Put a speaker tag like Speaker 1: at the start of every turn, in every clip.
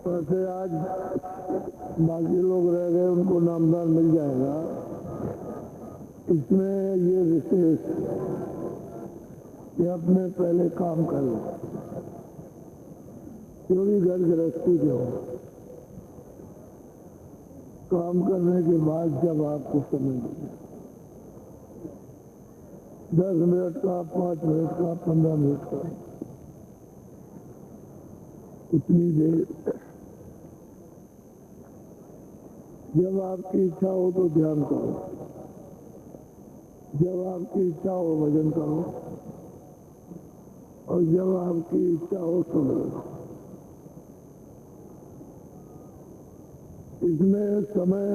Speaker 1: वैसे आज बाकी लोग रह गए, उनको नामदान मिल जाएगा। इसमें ये विशेष कि अपने पहले काम करो, जो भी घर गृहस्थी के हो, काम करने के बाद जब आपको समय मिले, 10 मिनट का, 5 मिनट का, 15 मिनट का, उतनी देर जब आपकी इच्छा हो तो ध्यान करो, जब आपकी इच्छा हो भजन करो, और जब आपकी इच्छा हो सुनो। इसमें समय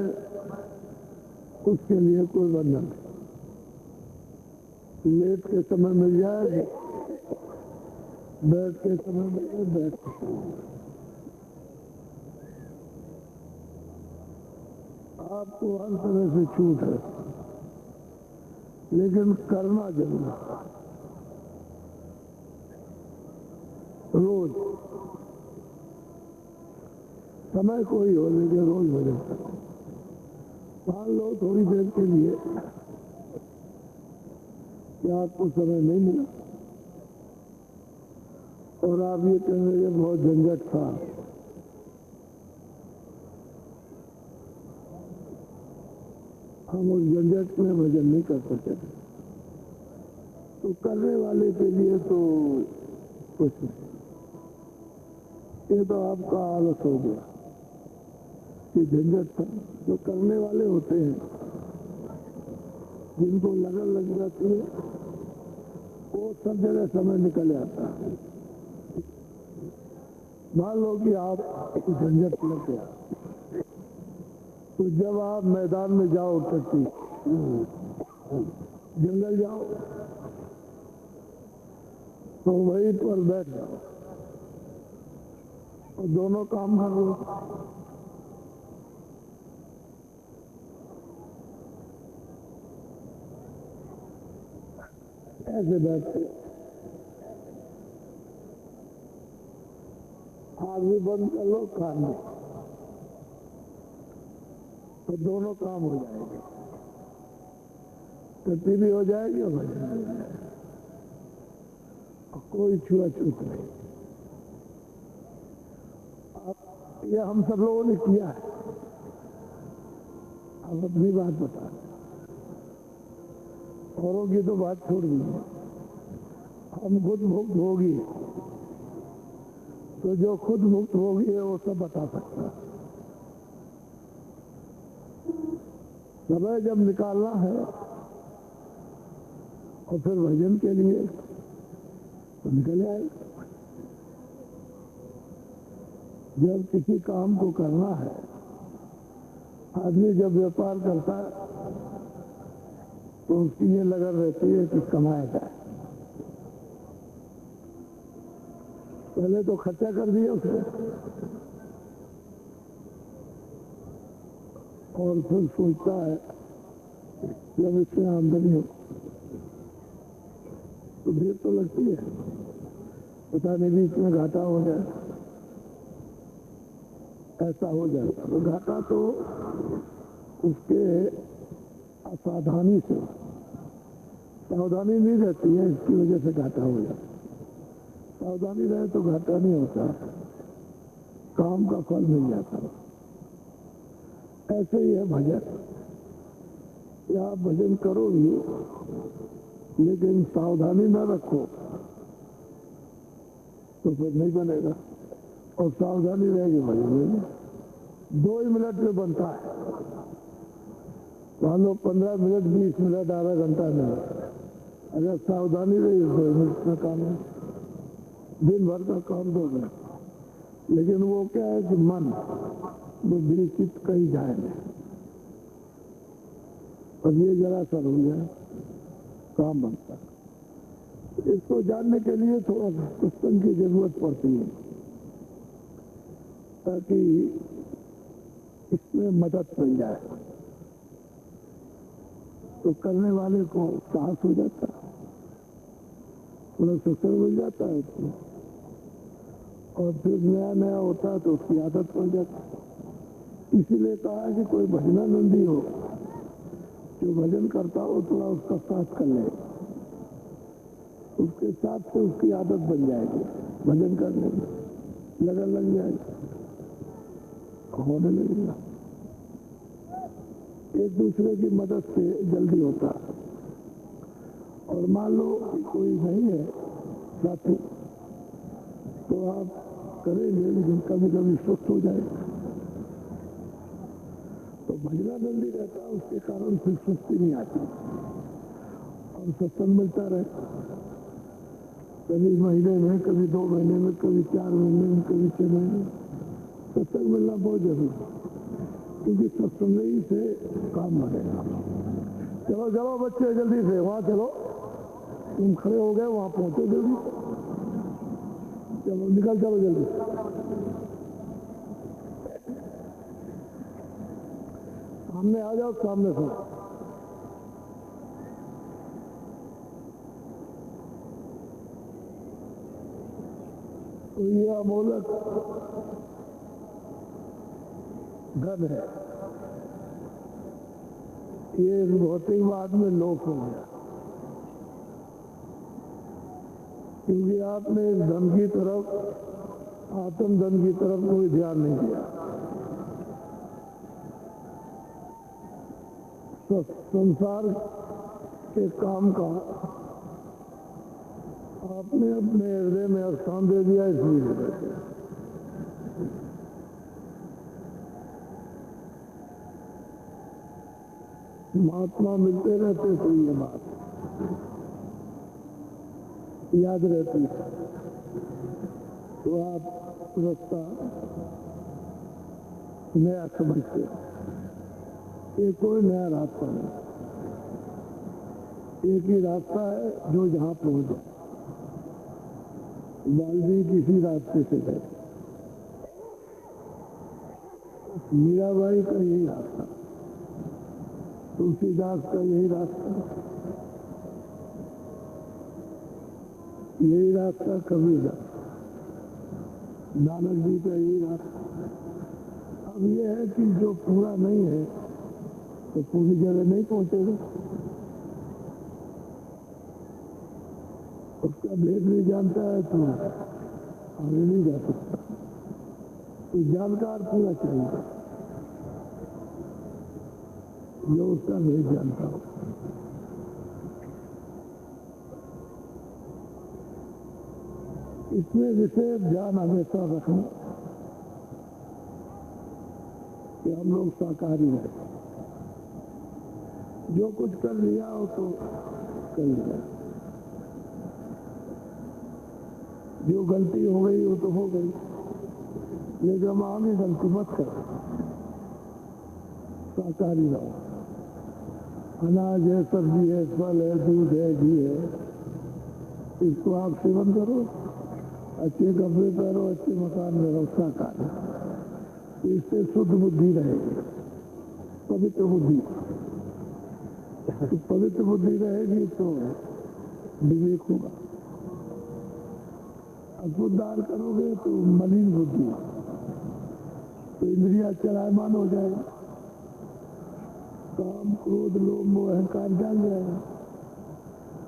Speaker 1: उसके लिए कोई बंधन नहीं। लेट के समय मिल जाए, बैठ के समय मिल जाए, बैठ के। आपको हर तरह से छूट है, लेकिन करना जरूर। रोज समय कोई हो, लेकिन रोज भजन करो। मान लो थोड़ी देर के लिए कि आपको समय नहीं मिला और आप ये कह रहे हैं बहुत झंझट था, हम उस झंझट में भजन नहीं कर सकते, तो करने वाले के लिए तो कुछ नहीं। ये तो आपका आलस हो गया कि झंझट था। जो करने वाले होते हैं, जिनको लगन लग जाती है, वो सब जगह समय निकल आता है। मान लो कि आप झंझट लग गया, तो जब आप मैदान में जाओ, टट्टी जंगल जाओ, तो वहीं पर बैठ जाओ और दोनों काम कर लो। ऐसे बैठते, आग भी बंद कर लो, कान में, तो दोनों काम हो जाएंगे। टट्टी भी हो जाएगी और भजन भी हो जाएगा, कोई छुआछूत नहीं। ये हम सब लोगों ने किया है। अब अपनी बात बता, औरों की तो बात छोड़ दीजिए, हम खुद मुक्त होगी, तो जो खुद मुक्त होगी है वो सब बता सकता है। समय जब निकालना है और फिर भजन के लिए, तो निकल आएगा। जब किसी काम को करना है, आदमी जब व्यापार करता है, तो उसकी ये लगन रहती है कि कमाया जाए। पहले तो खर्चा कर दिया उसने, और फिर सोचता है जब इसमें आमदनी हो तो भीड़ तो लगती है, पता नहीं बीच में घाटा हो जाए, ऐसा हो जाता। तो घाटा तो उसके असावधानी से, सावधानी नहीं रहती है, इसकी वजह से घाटा हो जाता। सावधानी रहे तो घाटा नहीं होता, काम का फल मिल जाता। ऐसे ही है भजन, या आप भजन करो भी, लेकिन सावधानी न रखो तो फिर नहीं बनेगा। और सावधानी रहेगी भजन में 2 ही मिनट में बनता है। मान लो 15 मिनट, 20 मिनट, आधा घंटा नहीं, अगर सावधानी रही 2 मिनट में काम है। दिन भर का काम 2 मिनट, लेकिन वो क्या है कि मन बुद्धि चित्त कहीं जाए नहीं, और ये जरा सा हो जाए काम बनता है। इसको जानने के लिए थोड़ा सत्संग की जरूरत पड़ती है, ताकि इसमें मदद मिल जाए, तो करने वाले को साहस हो जाता है, थोड़ा सत्संग मिल जाता है उसको, और फिर नया नया होता है तो उसकी आदत पड़ जाती। इसीलिए कहा है कि कोई भजनानंदी हो, जो भजन करता हो थोड़ा उसका साथ कर ले, उसके साथ से उसकी आदत बन जाएगी, भजन करने में लगन लग जाएगी, होने लगेगा। एक दूसरे की मदद से जल्दी होता है। और मान लो कोई नहीं है साथी, तो आप करेंगे लेकिन कभी कभी सुस्त हो जाएगा। तो भजनानंदी रहता है, उसके कारण फिर सुस्ती नहीं आती और सत्संग मिलता रहे, कभी महीने में, कभी 2 महीने में, कभी 4 महीने में, कभी 6 महीने में सत्संग मिलना बहुत जरूरी है, क्योंकि सत्संग ही से काम बनेगा। चलो चलो बच्चे जल्दी से वहां चलो, तुम खड़े हो गए, वहां पहुंचो जल्दी, चलो निकल चलो जल्दी। सामने आ जाओ, सामने से। तो ये अमोलक धन है, ये भौतिकवाद में लोप हो गया, क्योंकि आपने इस धन की तरफ, आत्म धन की तरफ कोई ध्यान नहीं दिया। संसार के काम का आपने अपने हृदय में स्थान दे दिया, इसलिए महात्मा मिलते रहते तो ये बात याद रहती, तो आप रास्ता नया समझते। ये कोई नया रास्ता नहीं, एक ही रास्ता है जो जहां पहुंच जाए। वाल्मीकि किसी रास्ते से गए, मीराबाई का यही रास्ता, तुलसीदास का यही रास्ता, यही रास्ता कबीर का, नानक जी का यही रास्ता। अब यह है कि जो पूरा नहीं है तो पूरी जगह नहीं पहुंचेगा, उसका भेद नहीं जानता है तो आगे नहीं जा सकता। तो जानकार पूरा चाहिए, जो उसका भेद जानता हो। इसमें विशेष ध्यान हमेशा रखना कि हम लोग शाकाहारी रहे, जो कुछ कर लिया हो तो कर लिया, जो गलती हो गई वो तो हो गई, लेकिन हम आगे गलती मत करो, शाकाहारी रहो। अनाज है, सब्जी है, फल है, दूध है, घी है, इसको आप सेवन करो, अच्छे कपड़े पहनो, अच्छे मकान में रहो, शाकाहारी। इससे शुद्ध बुद्धि रहेगी, पवित्र बुद्धि। तो पवित्र बुद्धि रहेगी तो विवेक होगा। अशुद्ध दान करोगे तो मलिन बुद्धि, तो इंद्रिया चलायमान हो जाएगा, काम क्रोध लोभ मोह अहंकार जाग जाएगा,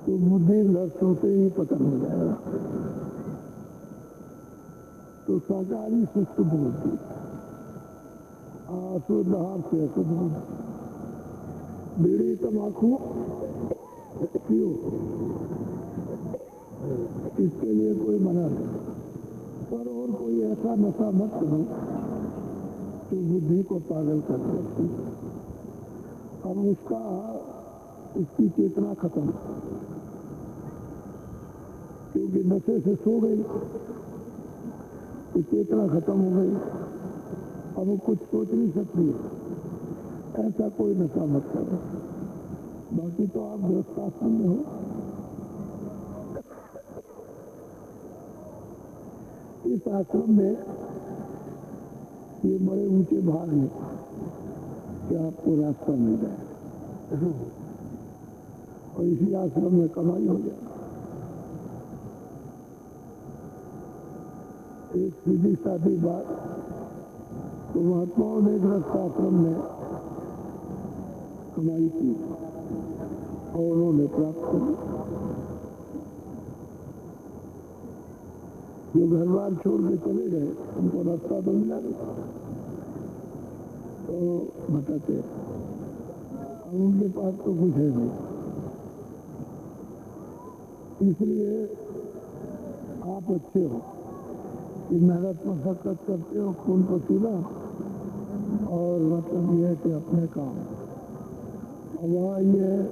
Speaker 1: तो बुद्धि नष्ट होते ही पतन हो जाएगा। तो शाकाहारी से शुद्ध बुद्धि, अशुद्ध आहार से अशुद्ध बुद्धि। बीड़ी तम्बाकू पियो, इसके लिए कोई मना नहीं, पर और कोई ऐसा नशा मत करो जो बुद्धि को पागल कर देती। अब उसकी चेतना खत्म, क्योंकि नशे से सो गई तो चेतना खत्म हो गई, अब वो कुछ सोच नहीं सकती। ऐसा कोई नशा मत करो। बाकी तो आप गृहस्थाश्रम में हो, इस आश्रम में ये बड़े ऊंचे भाग हैं कि आपको रास्ता मिल जाए और इसी आश्रम में कमाई हो जाए। एक सीधी सादी बात, तो महात्माओं ने गृहस्थाश्रम में कमाई की और उन्होंने प्राप्त करी। जो घर बार छोड़ के चले गए उनको रास्ता तो मिला नहीं, तो बताते अब उनके पास तो कुछ है नहीं। इसलिए आप अच्छे हो कि मेहनत मशक्कत करते हो, खून पसीना, और मतलब ये है कि अपने काम। अब वहाँ ये है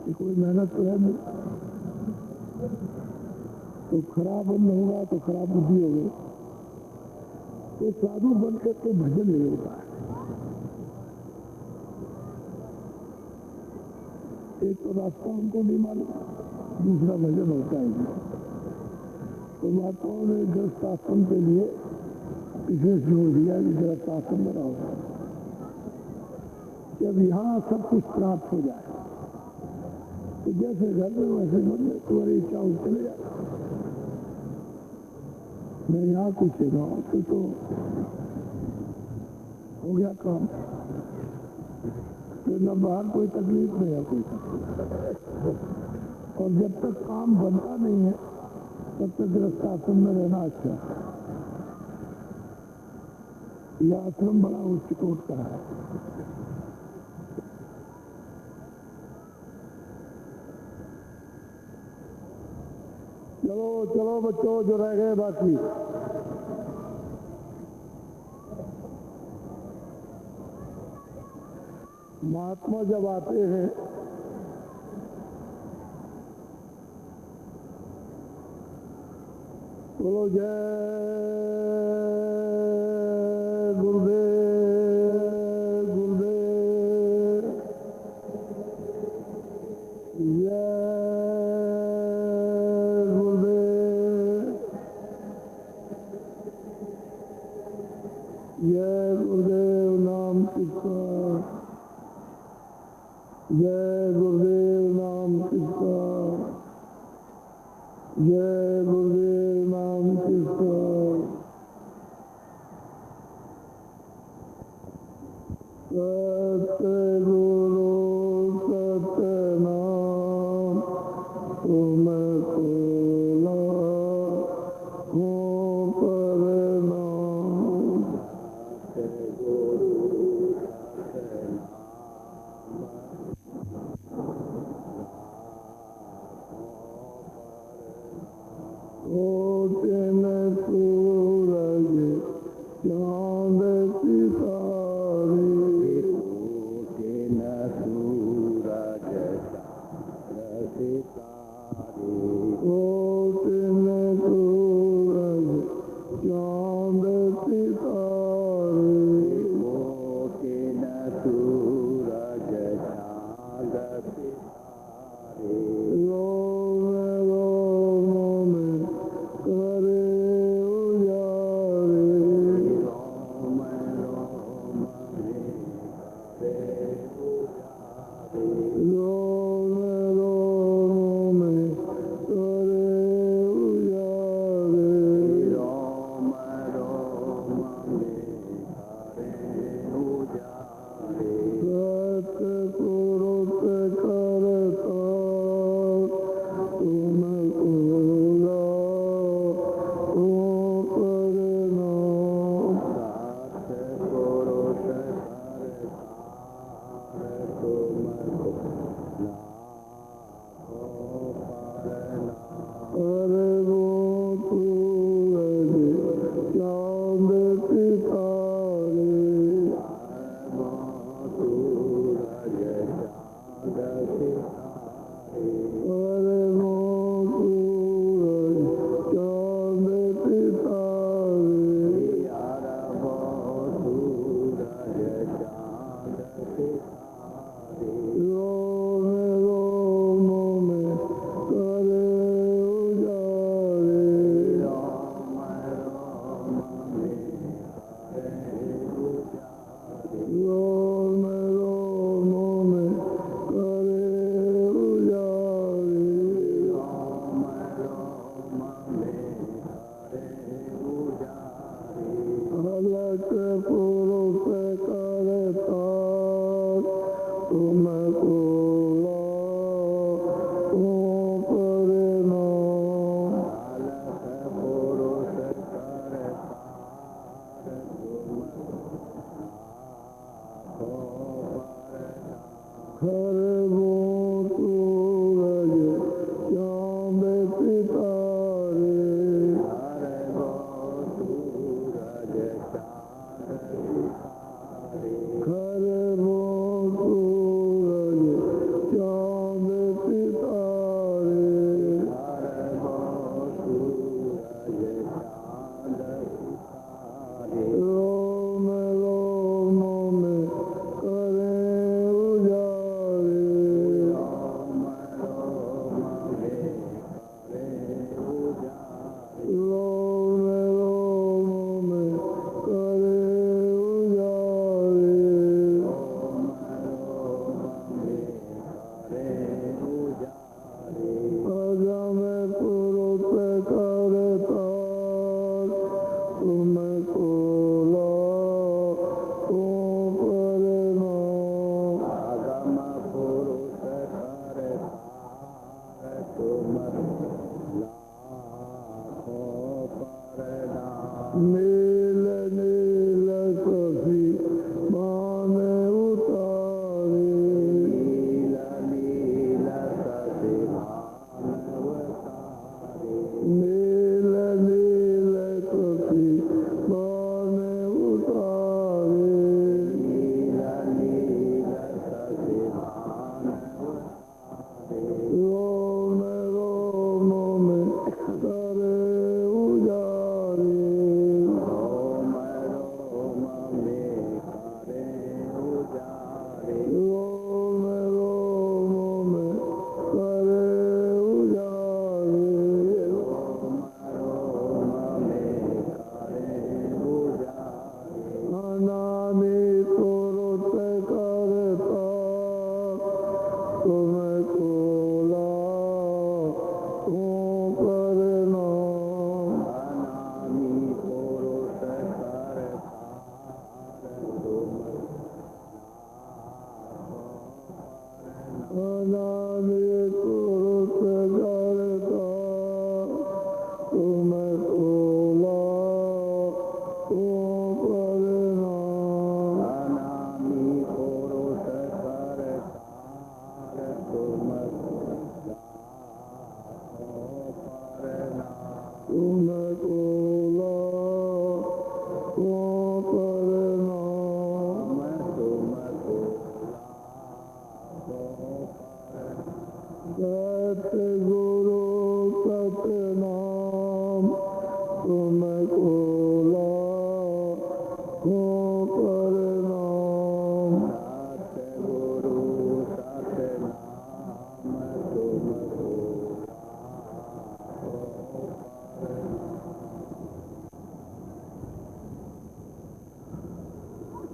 Speaker 1: कि कोई मेहनत तो है नहीं, तो खराब अन्न होगा तो खराब बुद्धि हो गई, तो साधु बनकर के भजन नहीं होता है। एक तो रास्ता उनको नहीं मालूम, दूसरा भजन होता है। तो महात्माओं ने गृहस्थाश्रम के लिए विशेष जोर दिया कि गृहस्थाश्रम में रहो। जब यहाँ सब कुछ प्राप्त हो जाए तो जैसे घर में वैसे मन में तुम्हारी इच्छा हो चले जाए। मैं यहाँ कुछ है गाँव से तो हो गया काम, तो न बाहर कोई तकलीफ नहीं है कोई तकलीफ। और जब तक काम बनता नहीं है तब तक गृहस्थाश्रम में रहना अच्छा है। यह आश्रम बड़ा उच्च कोट का है। चलो चलो बच्चों, जो रह गए बाकी। महात्मा जब आते हैं बोलो जय गुरुदेव, गुरुदेव जय गुरुदेव, जय गुरुदेव नाम किसका, जय गुरुदेव नाम किसका, जय गुरुदेव नाम किसका। सत्य गुरु सत्य नाम तुमको लाखों प्रणाम। तुमको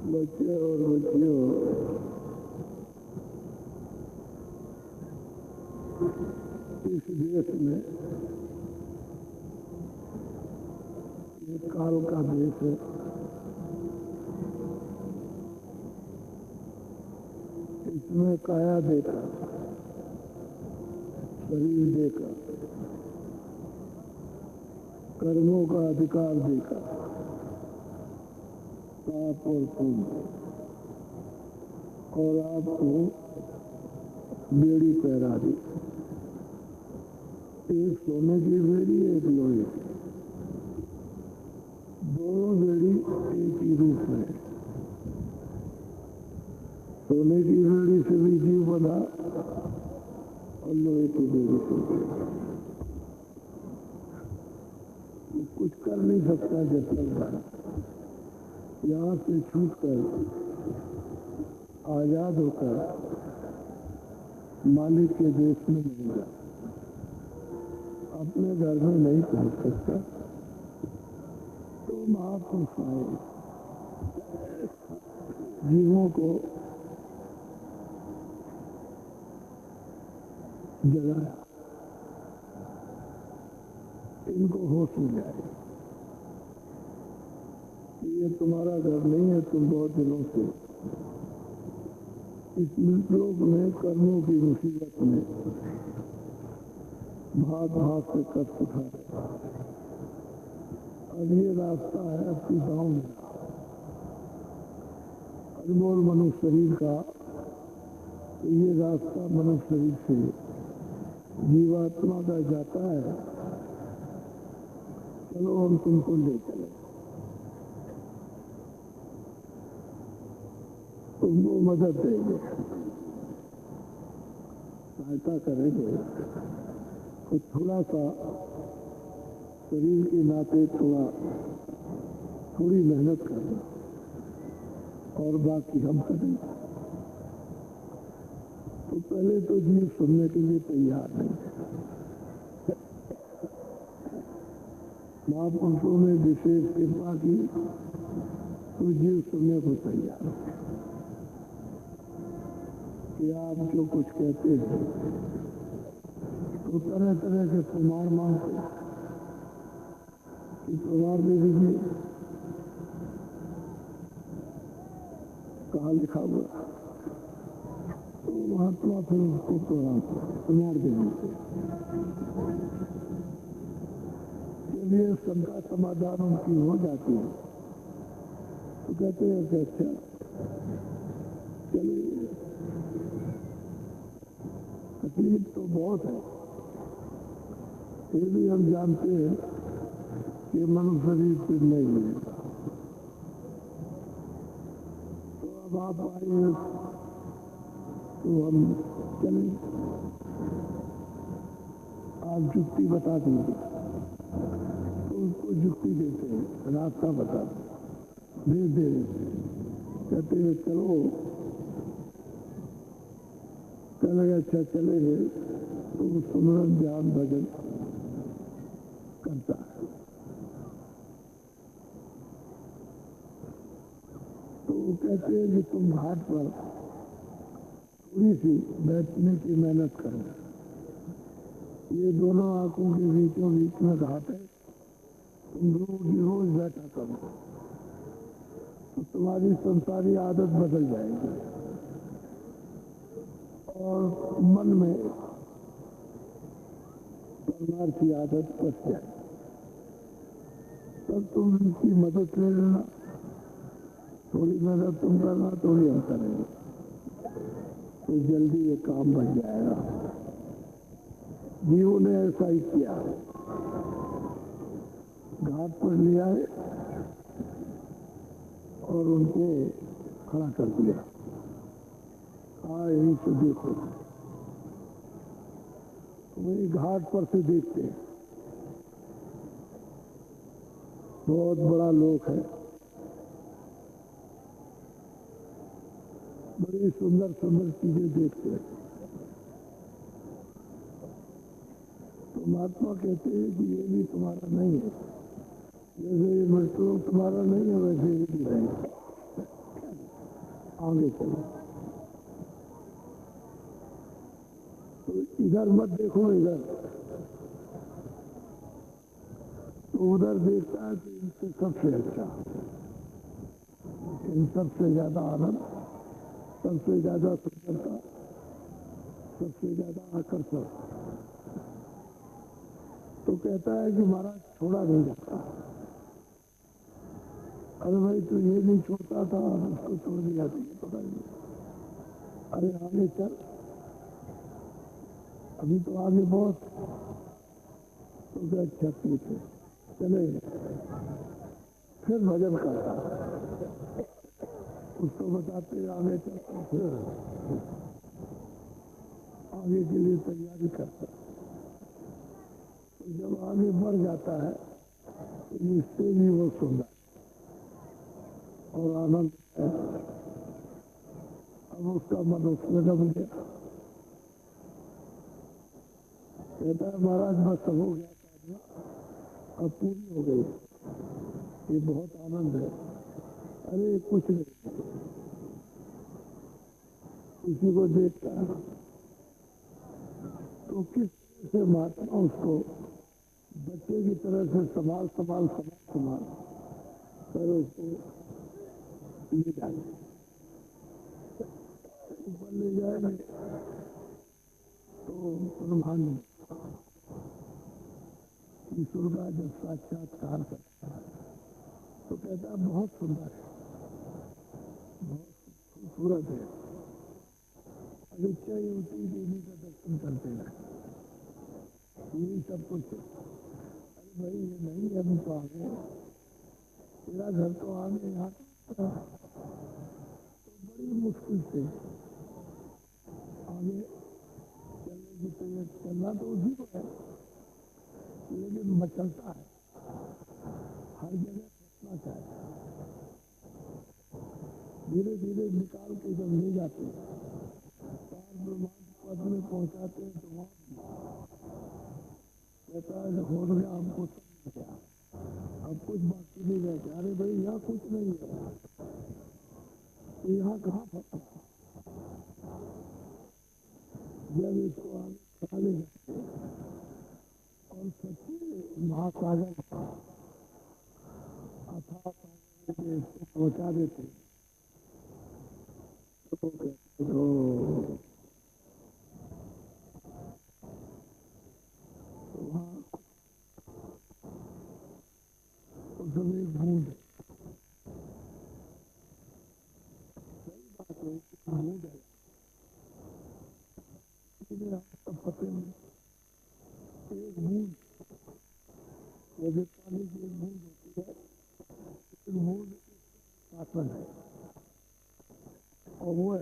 Speaker 1: बच्चे और बच्चियों, इस देश में ये काल का देश है। इसमें काया देखा, शरीर देखा, कर्मों का अधिकार देखा, पाप और पुण्य, और आपको बेड़ी पहरा दी। एक सोने की बेड़ी, एक लोहे की, दोनों बेड़ी एक ही रूप में। सोने की बेड़ी से भी जीव बना और लोहे की बेड़ी से कुछ कर नहीं सकता। जब तक यहाँ से छूटकर आजाद होकर मालिक के देश में नहीं जा, अपने घर में नहीं पहुंच सकता, तो महापुरुष आए, जीवों को जगाया, इनको होश मिल जाए। ये तुम्हारा घर नहीं है, तुम बहुत दिनों से इस मृतलोक में कर्मों की मुसीबत में भाग भाग से कष्ट उठा रहे। अब ये रास्ता है अपनी गाँव में अनमोल मनुष्य शरीर का। तो ये रास्ता मनुष्य शरीर से जीवात्मा का जाता है। चलो हम तुमको ले चले, तुमको मदद देंगे, सहायता करेंगे। तो थोड़ा सा शरीर के नाते थोड़ी मेहनत करना और बाकी हम करेंगे। तो पहले तो जीव सुनने के लिए तैयार नहीं है। महापुरुषों ने विशेष कृपा की तो जीव सुनने को तैयार है कि आप जो कुछ कहते हैं। तो तरह तरह के प्रमाण मांगते कि प्रमाण दे दीजिए, कहाँ लिखा हुआ। तो महात्मा फिर उसको प्रमाण दे दीजिए। जब ये शंका समाधान उनकी हो जाती है तो कहते हैं कि अच्छा चलिए, तकलीफ तो बहुत है, फिर भी हम जानते हैं कि मनुष्य शरीर फिर नहीं मिलेगा। तो अब आप आए तो हम चलें, आप जुक्ति बता दीजिए। तो उसको जुक्ति देते हैं, रास्ता बता दे दे कहते हैं चलो चलेंगे। अच्छा चलेंगे तो सुमरन ध्यान भजन करता है। तो वो कहते हैं कि तुम घाट पर थोड़ी सी बैठने की मेहनत करो। ये दोनों आंखों के बीचों बीच में घाट है, तुम रोज बैठा करो तो तुम्हारी संसारी आदत बदल जाएगी और मन में परमार्थी आदत बच जाए। तब तुम इनकी मदद ले लेना, थोड़ी मदद तुम करना, थोड़ी हम करेंगे, तो जल्दी ये काम बन जाएगा। जीवों ने ऐसा ही किया, घाट पर ले आए और उनको खड़ा कर दिया। यहीं से देखो, वही घाट पर से देखते हैं, बहुत बड़ा लोक है, बड़ी सुंदर सुंदर चीजें देखते हैं। तो महात्मा कहते हैं कि ये भी तुम्हारा नहीं है, जैसे ये मृत्यु तुम्हारा नहीं है वैसे ये भी नहीं। आगे चलो, तो इधर मत देखो, इधर तो उधर देखता है तो इनसे सबसे अच्छा, इन सबसे ज्यादा आनंद, सबसे ज्यादा सुंदरता, सबसे ज्यादा आकर्षण। तो कहता है कि महाराज छोड़ा नहीं जाता। अरे भाई तू ये नहीं छोड़ता था, उसको छोड़ दिया था, पता नहीं। अरे आगे चल, अभी तो आगे बहुत। तो क्या अच्छा ठीक है, चले। फिर भजन करता, उसको बताते आगे चलता, फिर आगे के लिए तैयारी करता। तो जब आगे बढ़ जाता है तो इससे भी वो सुंदर और आनंद है। अब उसका मन उसमें दब गया, कहता है महाराज बस हो गया साधना, अब पूरी हो गई, ये बहुत आनंद है। अरे कुछ नहीं, किसी को देखता है तो किस से महात्मा उसको बच्चे की तरह से संभाल कर उसको ले जाए। ऊपर ले जाएंगे तो ब्रह्मांड ईश्वर का जब साक्षात्कार करता है तो कहता है बहुत सुंदर है, बहुत खूबसूरत है, अगर चाहिए उसी देवी का दर्शन करते रहे, यही सब कुछ है। अरे भाई ये नहीं है, अभी तो आगे तेरा घर तो आगे यहाँ तो बड़ी मुश्किल से आगे चलने की तैयारी, चलना तो उसी को है लेकिन मचलता है, हर जगह फंसना चाहता है, धीरे धीरे निकाल के जब ले जाते हैं पार ब्रह्मांड पद में पहुंचाते हैं तो वहां कहता है हो गया, हमको सब मिल गया, अब कुछ बाकी नहीं रह गया। अरे भाई यहाँ कुछ नहीं है तो यहाँ कहाँ फंसा, जब इसको आगे खा ले और सच्चे महासागर अथाह सागर में इसको पहुंचा देते तो कहते हो वहाँ तो सब एक बूंद है, सही बात है, बूंद है, इसलिए हम सब पते में एक बूंद जैसे पानी की एक बूंद होती है, एक बूंद शासन है और वो है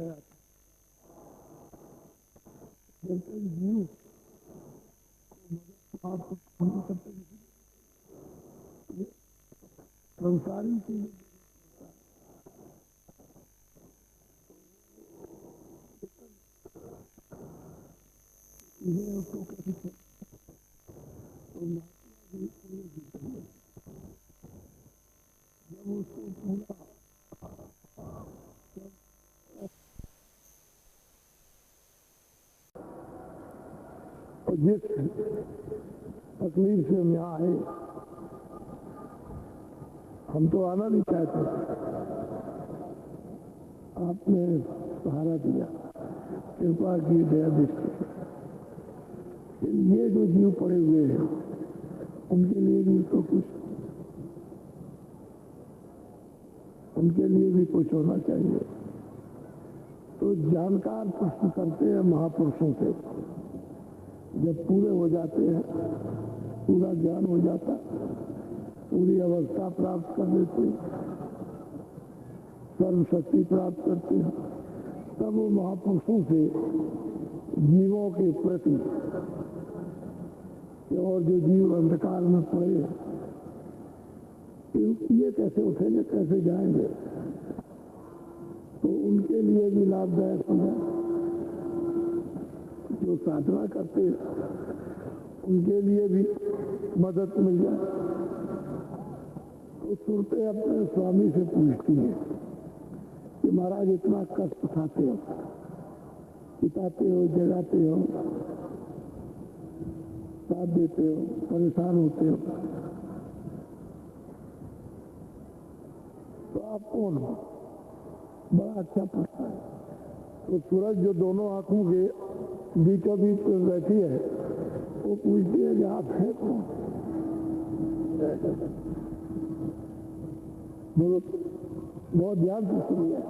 Speaker 1: जब तक जीव आपको संसारी चीज इन्हें उसको कैसे जब उसको पूरा और जिस तकलीफ से हम यहाँ आए, हम तो आना नहीं चाहते, आपने सहारा दिया, कृपा की, दया दृष्टि, ये जो जीव पड़े हुए हैं उनके लिए भी तो कुछ, उनके लिए भी कुछ होना चाहिए। तो जानकार प्रश्न करते हैं महापुरुषों से, जब पूरे हो जाते हैं, पूरा ज्ञान हो जाता, पूरी अवस्था प्राप्त कर लेते हैं, सर्वशक्ति प्राप्त करते हैं, तब वो महापुरुषों से जीवों के प्रति और जो जीव अंधकार में पड़े ये कैसे उठेंगे, कैसे जाएंगे, तो उनके लिए भी लाभदायक हो जाए। जो साधना करते हैं उनके लिए भी मदद मिल जाए। तो सुरते अपने स्वामी से पूछती है कि महाराज इतना कष्ट उठाते हो, चिताते हो, जगाते हो, साथ देते हो, परेशान होते हो, तो आप कौन हो? बड़ा अच्छा प्रश्न है। तो सूरज जो दोनों आंखों के बीचों बीच में बैठी है वो पूछती है कि आप हैं कौन? बोलो, बहुत ध्यान से सुनिए।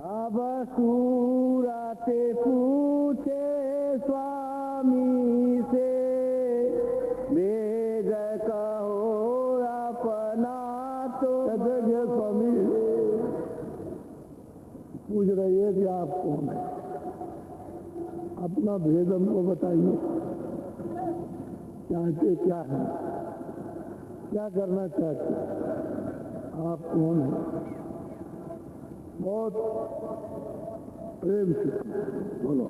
Speaker 1: अब सूरते पूछे स्वामी से, वेद कहो अपना तो स्वामी पूछ रही है कि आप कौन है, अपना भेद हमको बताइए, चाहते क्या है, क्या करना चाहते, आप कौन है? बहुत प्रेम से बोलो।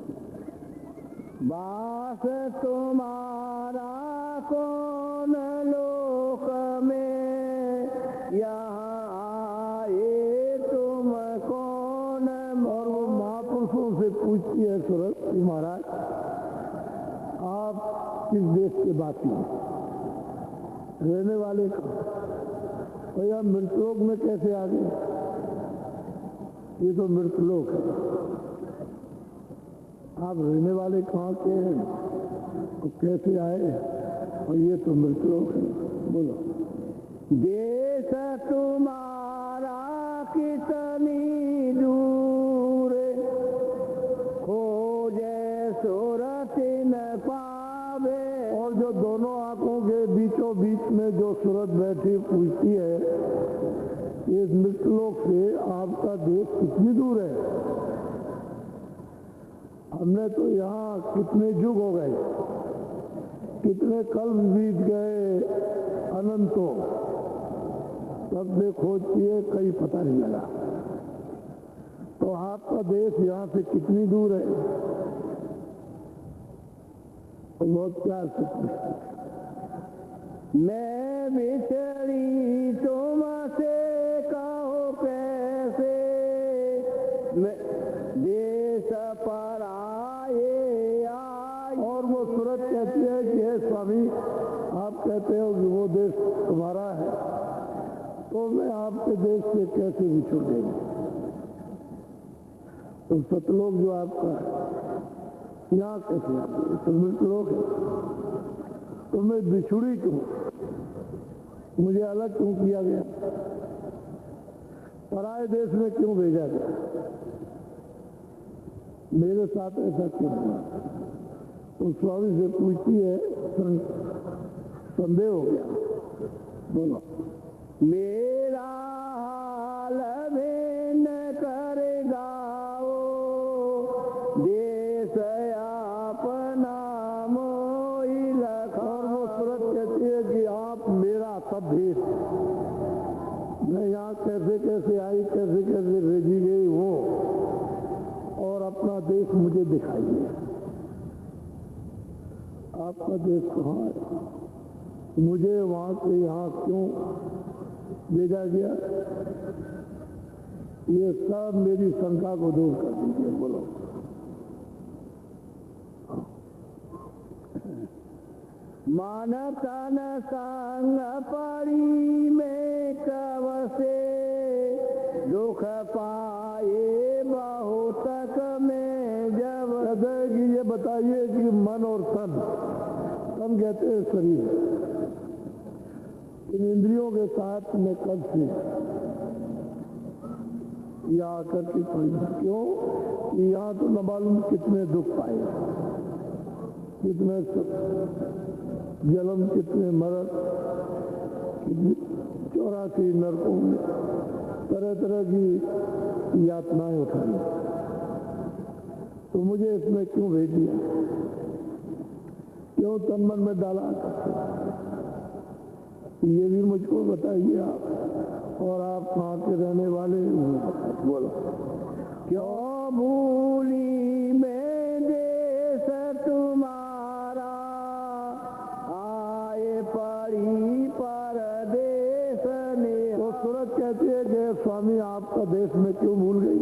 Speaker 1: वास तुम्हारा कौन लोक में, यहाँ आए तुम कौन? और वो महापुरुषों से पूछती है सरस्वती महाराज, आप किस देश के वासी हैं, रहने वाले का? भैया मृतलोक में कैसे आ गए? ये तो मृतलोक है। आप रहने वाले कहाँ के हैं तो कैसे आए? और ये तो मृतलोक है। बोलो,
Speaker 2: देश तुम्हारा कितनी दूर, खोजे सूरत न पावे।
Speaker 1: और जो दोनों आंखों के बीचों बीच में जो सूरत बैठी पूछती है, इस मृतलोक से आपका देश कितनी दूर है? हमने तो यहाँ कितने युग हो गए, कितने कल्प बीत गए, अनंतों, तब से खोज किए, कहीं पता नहीं लगा। तो आपका देश यहाँ से कितनी दूर है? तो बहुत प्यार से पूछते,
Speaker 2: मैं बिछड़ी तुमसे कहो कैसे, देश पर आए आए।
Speaker 1: और वो सूरत कहती है कि हे स्वामी, आप कहते हो कि वो देश तुम्हारा है, तो मैं आपके देश से कैसे बिछुड़ देंगे? तो सतलोक जो आपका है, यहाँ कैसे आ गए? तो मृतलोक है, तो मैं बिछुड़ी क्यों? मुझे अलग क्यों किया गया? पराये देश में क्यों भेजा गया? मेरे साथ ऐसा क्यों हुआ? तो स्वामी से पूछती है, संदेह हो गया। बोलो,
Speaker 2: मेरा हाल भिन्न करेगा देश अपना मोहि लखा।
Speaker 1: और वो सूरत कहती है कि आप मेरा सब भेद, मैं यहाँ कैसे कैसे आई, कैसे कैसे भेजी गई हूँ, और अपना देश मुझे दिखाइए। आपका देश कहाँ है? मुझे वहाँ से यहाँ क्यों भेजा गया? ये सब मेरी शंका को दूर कर दीजिए। बोलो,
Speaker 2: मन तन संग पड़ी में कब से, दुख पाए बहुतक में जब।
Speaker 1: कि ये बताइए कि मन और तन कहते हैं शरीर, इन इंद्रियों के साथ में कब से यहाँ आकर के पड़ी? क्यों कि यहाँ तो न मालूम कितने दुख पाए, कितने जन्म, कितने मरण, 84 नरकों में तरह तरह की यातनाएं उठाई। तो मुझे इसमें क्यों भेज दिया? क्यों तन मन में डाला? ये भी मुझको बताइए आप। और आप कहाँ के रहने वाले? बोलो,
Speaker 2: क्यों भूली में देश तुम्हारा, आए पड़ी परदेश ने।
Speaker 1: तो सूरत कहती है कि स्वामी, आपका देश में क्यों भूल गई?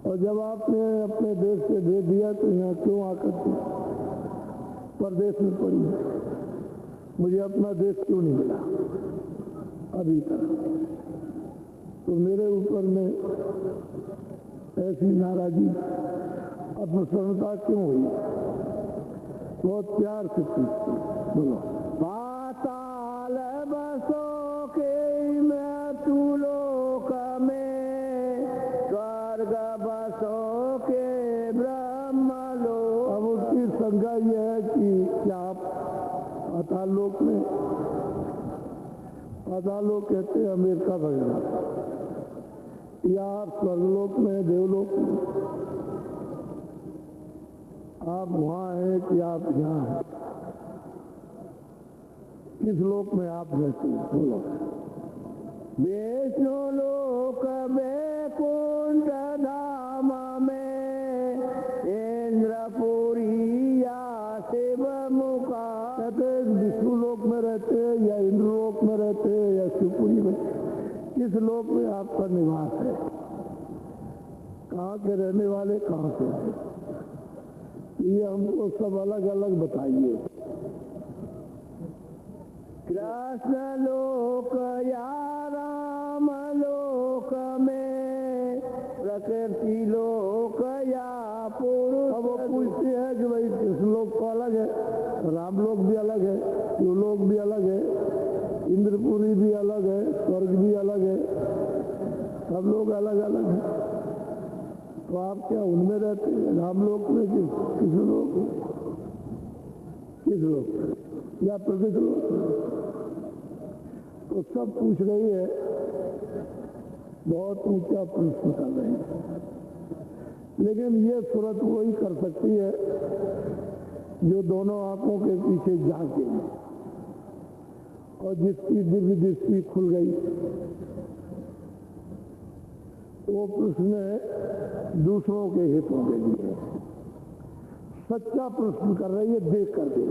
Speaker 1: और जब आपने अपने देश से भेज दिया तो यहाँ क्यों आकर परदेश में पड़ी? मुझे अपना देश क्यों नहीं मिला अभी तक? तो मेरे ऊपर में ऐसी नाराजगी, अप्रसन्नता क्यों हुई? बहुत प्यार से पूछती। बोलो,
Speaker 2: पाताल बसो के मृत्यु लोक में, स्वर्ग बसो के ब्रह्म लोक।
Speaker 1: अब उसकी शंका यह है कि क्या आप पाताल लोक में, पाताल लोक कहते हैं अमेरिका वगैरह, या आप स्वर्गलोक में, देवलोक में, आप वहाँ हैं कि आप यहाँ हैं? किस लोक में आप रहते हैं? बोलो,
Speaker 2: विष्णु लोक वैकुंठ धाम में, इंद्रपुरी या शिव मुका।
Speaker 1: कहते हैं विष्णु लोक में रहते हैं, या इंद्र लोक में रहते हैं, या शिवपुरी में? किस लोक में आपका निवास है? कहाँ के रहने वाले, कहाँ से आए? ये हमको सब अलग अलग बताइए।
Speaker 2: कृष्ण लोक प्रकृति लोक या पुरुष।
Speaker 1: अब वो पूछती है कि भाई इस लोक तो अलग है, राम लोक भी अलग है, शिव लोक भी अलग है, इंद्रपुरी भी अलग है, स्वर्ग भी अलग है, सब लोग अलग अलग हैं। तो आप क्या उनमें रहते हैं, राम लोक में कि किस लोक में, किस लोक या प्रकृति लोक? तो सब पूछ रही है, बहुत ऊंचा प्रश्न कर रही है। लेकिन ये सूरत वही कर सकती है जो दोनों आंखों के पीछे झांके और जिसकी दिव्य दृष्टि खुल गई। वो प्रश्न है दूसरों के हितों के लिए, सच्चा प्रश्न कर रही है देख करके,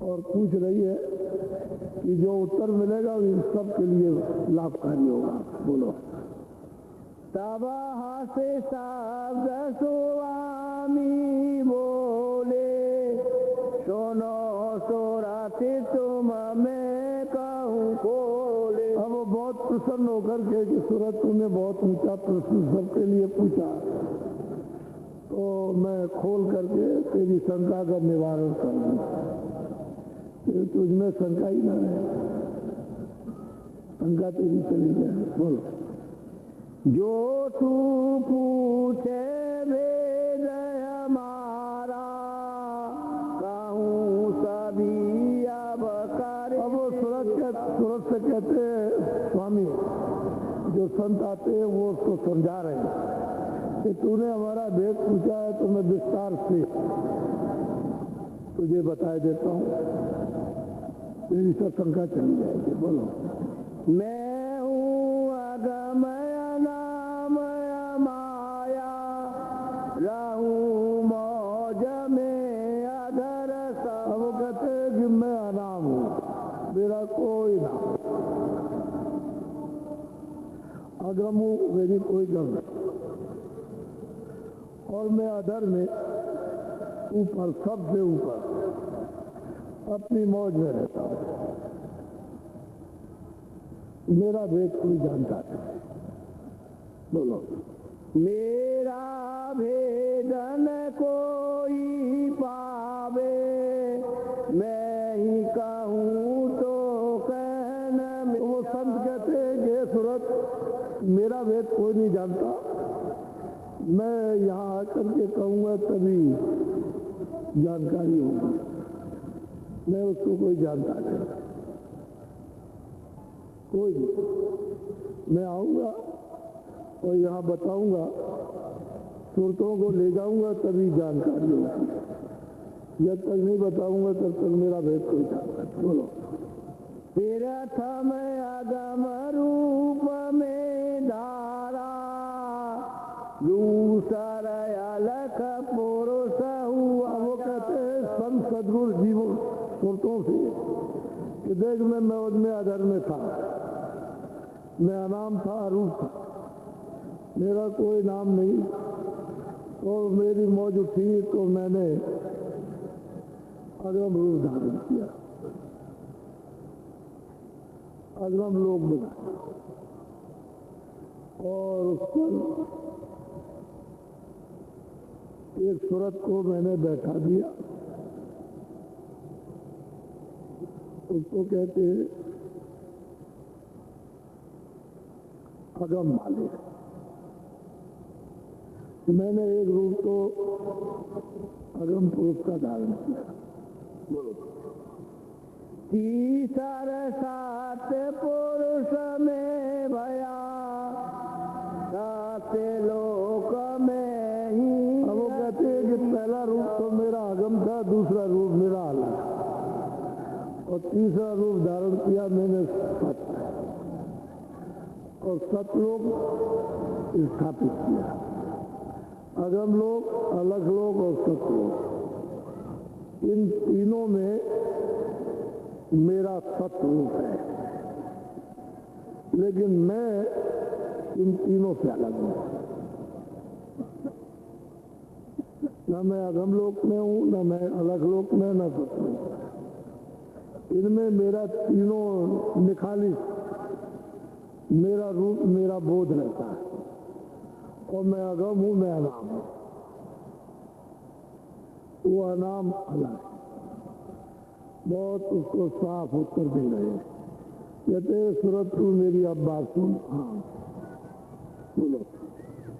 Speaker 1: और पूछ रही है कि जो उत्तर मिलेगा वो इन सब के लिए लाभकारी होगा। बोलो।
Speaker 2: तब हसे शब्द स्वामी बोले, सुनो सुरति तुम मैं कहूँ खोले।
Speaker 1: अब वो बहुत प्रसन्न होकर के कि सूरत तूने बहुत ऊंचा प्रश्न सबके लिए पूछा, तो मैं खोल करके तेरी शंका का निवारण कर दूँ। तुझमें शंका ही ना है, शंका तेरी चली जाए। बोलो।
Speaker 2: जो तू पूछे वेद हमारा, कहूँ सभी अब करे।
Speaker 1: अब वो सूरत से कहते हैं स्वामी, जो संत आते हैं वो उसको समझा रहे हैं कि तूने हमारा भेद पूछा है तो मैं विस्तार से तुझे बता देता हूँ, तेरी सब शंका चली जाएगी। बोलो।
Speaker 2: मैं हूँ अगमय नाम माया, रहूं मौज में अधर सा।
Speaker 1: अब वो कहते हैं कि मैं अनाम हूँ, मेरा कोई नाम, अगम हूँ, मेरी कोई गम नहीं, और मैं अधर में ऊपर, सबसे ऊपर अपनी मौज में रहता हूँ, मेरा भेद कोई जानता नहीं। बोलो।
Speaker 2: मेरा भेदन कोई पावे, मैं ही कहूँ तो कहना।
Speaker 1: वो संत कहते हैं कि सूरत मेरा भेद कोई नहीं जानता, मैं यहाँ आकर के कहूँगा तभी जानकारी होगी, मैं उसको कोई जानता नहीं, कोई नहीं। मैं आऊँगा और यहाँ बताऊँगा, सूरतों को ले जाऊँगा तभी जानकारी होगी, जब तक नहीं बताऊँगा तब तक मेरा भेद कोई जानता नहीं। बोलो।
Speaker 2: प्रथम अगम रूप में धारा, दूसर अलख पुरुष हुआ।
Speaker 1: वो कहते हैं संत सदगुरु जीवों सूरतों से कि देख मैं मौज में अधर में था, मैं अनाम था, अरूप था, मेरा कोई नाम नहीं, और मेरी मौज उठी तो मैंने अगम रूप धारण किया, अगम लोग बनाया, और उस पर एक सूरत को मैंने बैठा दिया, उसको कहते हैं अगम मालिक। मैंने एक रूप तो अगम पुरुष का धारण किया। बोलो।
Speaker 2: तीसर सात पुरुष में भया, सात लोक में ही।
Speaker 1: अब वो कहते हैं कि पहला रूप तो मेरा अगम था, दूसरा रूप मेरा अलग, और तीसरा रूप धारण किया मैंने सत्य, और सतलोक स्थापित किया। अगम लोक, अलग लोक और सतलोक, इन तीनों में मेरा सतरूप है, लेकिन मैं इन तीनों से अलग हूं। न मैं अगम लोक में हूं, न मैं अलग लोक में, न सतलोक। इनमें मेरा तीनों निखालिस, मेरा रूप, मेरा बोध रहता है। और मैं अगम हूं, मैं अनाम हूं। वो अनाम अल्लाह है। बहुत उसको साफ उत्तर दे रहे हैं। कहते सूरत तू मेरी अब बात सुन। हाँ बोलो।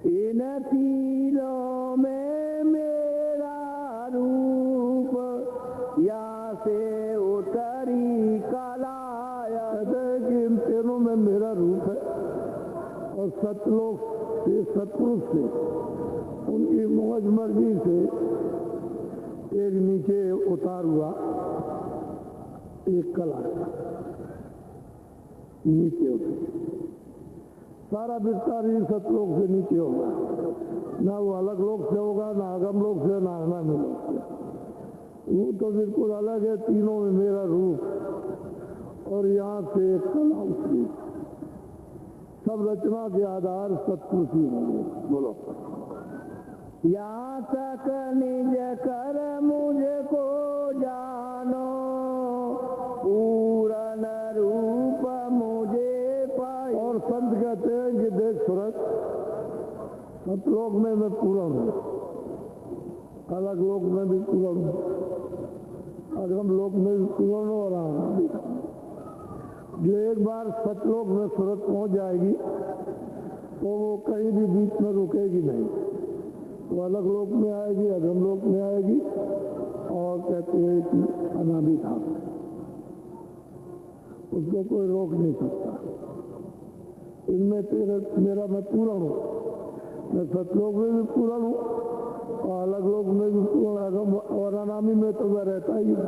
Speaker 2: इन तीनों में मेरा रूप या से उतरी कलाया।
Speaker 1: कहते हैं कि इन तीनों में मेरा रूप है और सतलोक से सतपुरुष से उनकी मौज मर्जी से एक नीचे उतार हुआ एक कला नीचे उतरी। सारा विस्तार ही सतलोक से नीचे होगा, ना वो अलग लोक से होगा, ना अगम लोक से, ना अनामी लोक से। वो तो बिल्कुल अलग है। तीनों में मेरा रूप और यहाँ से एक कला उतरी। सब रचना के आधार सतपुरुष ही होंगे। बोलो।
Speaker 2: यहाँ तक निज कर मुझको जानो, पूरन रूप मुझे पाई।
Speaker 1: और संत कहते हैं कि देख सूरत, सतलोक में मैं पूर्ण हूँ, अलग लोक में भी पूर्ण हूँ, अगम लोक में भी पूर्ण हूँ और अनाम भी। जो एक बार सतलोक में सूरत पहुंच जाएगी तो वो कहीं भी बीच में रुकेगी नहीं। वो अलग लोक में आएगी, अगम लोक में आएगी और कहते हैं कि अनादि था, उसको कोई रोक नहीं सकता। इनमें मेरा मैं पूर्ण हूँ। मैं सतलोक में भी पूर्ण हूँ और अलग लोक में भी पूर्ण, अगम और अनामी में तो मैं रहता ही हूँ।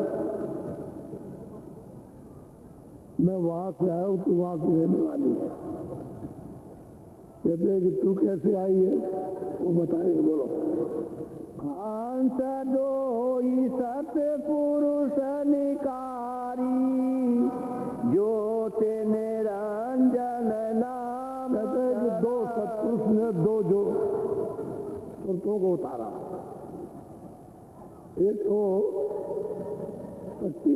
Speaker 1: मैं वहां से आया हूँ, तू वहां की रहने वाली है। कहते हैं कि तू कैसे आई है वो बताएंगे। बोलो।
Speaker 2: हंस दोई सतपुरुष निकारी, ज्योति निरंजन नाम।
Speaker 1: कहते हैं कि दो सतपुरुष ने दो जो पुरुषों को उतारा, एक तो शक्ति,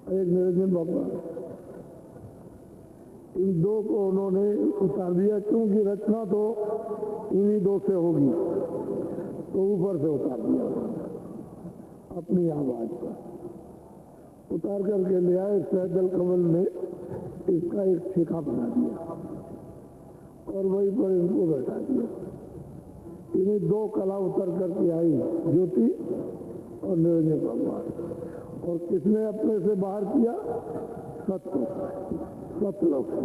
Speaker 1: एक निरंजन बाबा। इन दो को उन्होंने उतार दिया, क्योंकि रचना तो इन्हीं दो से होगी, तो ऊपर से उतार दिया अपनी आवाज पर उतार करके ले आए। सहजल कमल में इसका एक ठेका बना दिया और वहीं पर इनको बैठा दिया। इन्हीं दो कला उतर करके आई, ज्योति और निरंजन भगवान। और किसने अपने से बाहर किया? सतलोक से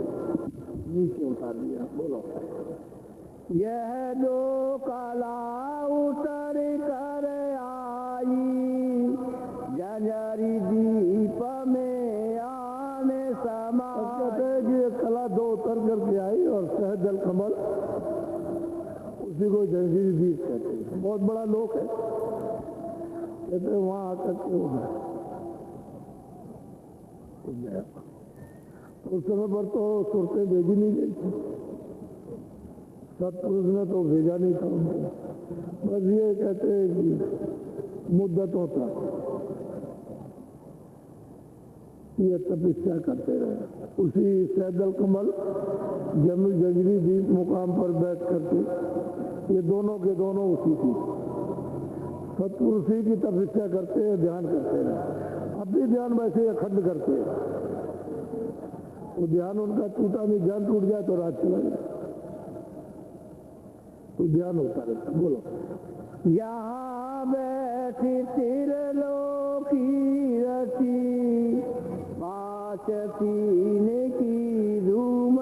Speaker 1: नीचे उतार दिया। बोलो।
Speaker 2: यह दो कला उतर कर आई, जंजरी दीप में आने समा।
Speaker 1: कहते हैं कि ये कला दो उतर करके आई और सहजल कमल उसी को जंजीरी दीप कहते हैं। बहुत बड़ा लोक है। कहते हैं वहां आकर के वो है। उस समय पर तो सुरतें भेजी नहीं गई थी, सतपुरुष ने तो भेजा नहीं था उनको। बस ये कहते हैं कि मुद्दत होता ये तपस्या करते रहे। उसी सहजल कमल जंजरी दीप मुकाम पर बैठ करके ये दोनों के दोनों उसी की सतपुरुषी की तपस्या करते हैं, ध्यान करते रहे। अब भी ध्यान वैसे अखंड करते हैं। वो ध्यान उनका टूटा नहीं, ध्यान टूट जाए तो रात चला जाए, तो ध्यान होता रहता। बोलो।
Speaker 2: यहाँ बैठी त्रिलोकी रची, पाँच पीने की धूम।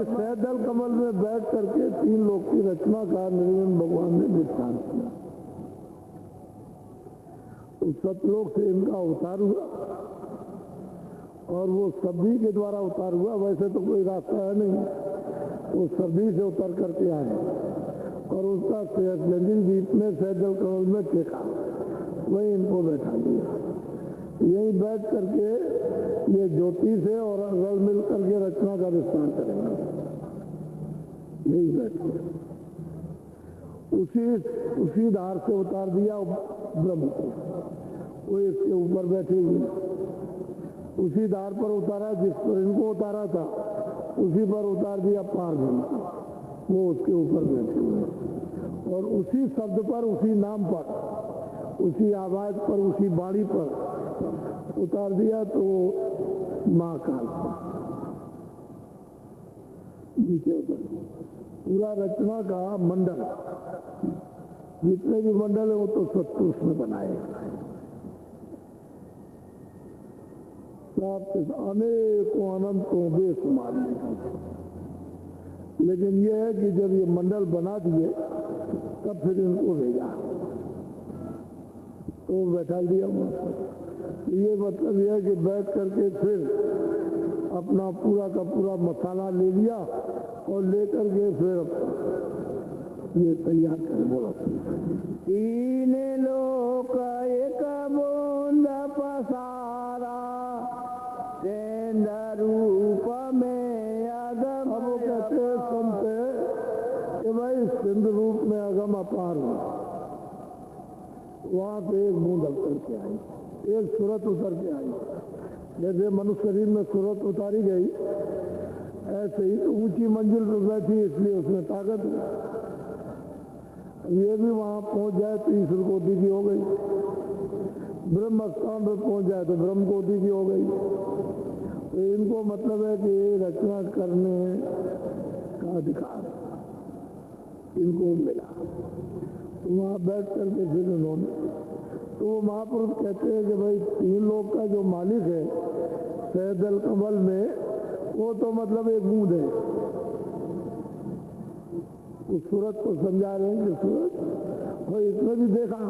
Speaker 1: सहजल कमल में बैठ करके तीन लोक की रचना का निरंजन भगवान ने विस्तार किया। उस सतलोक से इनका उतार हुआ और वो सभी के द्वारा उतार हुआ। वैसे तो कोई रास्ता है नहीं, वो सभी से उतर करके आए और उसका जंजीर दीप में सहजल कमल में टेका, वही इनको बैठा दिया। यही बैठ करके ये ज्योति से और रल मिल करके रचना का विस्तार करेंगे। यही बैठ उसी धार से उतार दिया ब्रह्म को, वो इसके ऊपर बैठे हुए। उसी धार पर उतारा जिस पर इनको उतारा था, उसी पर उतार दिया पार ब्रह्म को। वो उसके ऊपर बैठे हुए और उसी शब्द पर, उसी नाम पर, उसी आवाज पर, उसी बाणी पर उतार दिया तो महाकाल नीचे उतर। पूरा रचना का मंडल, जितने भी मंडल है वो तो सत्पुरुष में बनाए, अनेकों अनंतों बेशुमार। लेकिन यह है कि जब ये मंडल बना दिए तब फिर इनको भेजा तो बैठा दिया। ये मतलब यह है कि बैठ करके फिर अपना पूरा का पूरा मसाला ले लिया और लेकर के फिर ये तैयार कर। बोलो,
Speaker 2: तीन लोक एक बूंद पसारा, तेंद रूप में अगम।
Speaker 1: अब वो कहते सुनते कि भाई सिंध रूप में अगम अपार हो। वहां से एक बूंद उतर के आई, एक सूरत उतर के आई। जैसे मनुष्य शरीर में सूरत उतारी गई, ऐसे ही ऊंची मंजिल पर बैठी इसलिए उसमें ताकत है। ये भी वहां पहुंच जाए तो ईश्वर कोटि की हो गई, ब्रह्म स्थान पर पहुंच जाए तो ब्रह्म कोटि की हो गई। तो इनको मतलब है कि रचना करने का अधिकार इनको मिला। तो वहां बैठ करके फिर उन्होंने, तो वो महापुरुष कहते हैं कि भाई तीन लोग का जो मालिक है सहदल कमल में, वो तो मतलब एक बूंद है। उस सूरत को समझा रहे हैं कि सूरत, और इसमें भी देखा,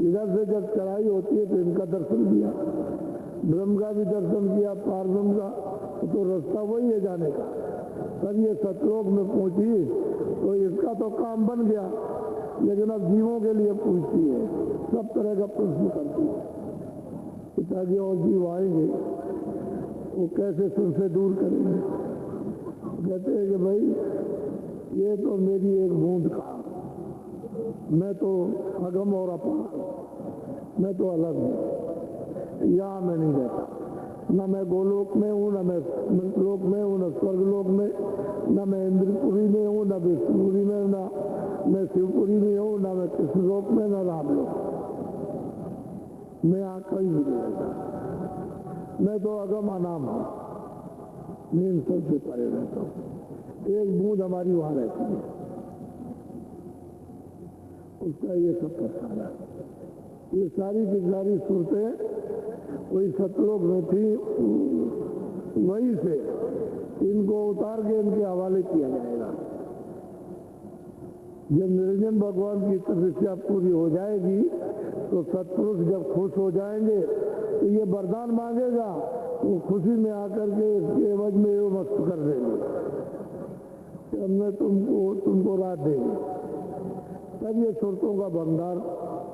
Speaker 1: इधर से जब चढ़ाई होती है तो इनका दर्शन किया, ब्रह्म का भी दर्शन किया, पार ब्रह्म का, तो रास्ता वही है जाने का। तब ये सतलोक में पहुंची तो इसका तो काम बन गया, लेकिन अब जीवों के लिए पूछती है, सब तरह का प्रश्न करती है। पिताजी और जीव आएंगे वो कैसे तुमसे दूर करेंगे। कहते हैं कि भाई ये तो मेरी एक बूंद का, मैं तो अगम और अपार, मैं तो अलग हूँ, यहाँ मैं नहीं रहता। न मैं गोलोक में हूँ, न मैं मृतलोक में हूँ, न स्वर्गलोक में, न मैं इंद्रपुरी में हूँ, न विष्णुपुरी में, न मैं शिवपुरी में हूँ, न मैं कृष्णलोक में, न रामलोक। मैं यहाँ कहीं नहीं रहता, मैं तो अगम अनाम हूँ, नींद सबसे परे रहता हूँ। एक बूंद हमारी वहां रहती है, उसका ये सब प्रसार है। ये सारी की सारी सूरतें वही सतलोक में थी, वहीं से इनको उतार के इनके हवाले किया जाएगा। जब निरंजन भगवान की तपस्या पूरी हो जाएगी तो सतपुरुष जब खुश हो जाएंगे तो ये वरदान मांगेगा, वो खुशी में आकर के इसके एवज में वो मस्त कर देंगे, हमने तुमको रात देंगे। तब ये सुरतों का भंडार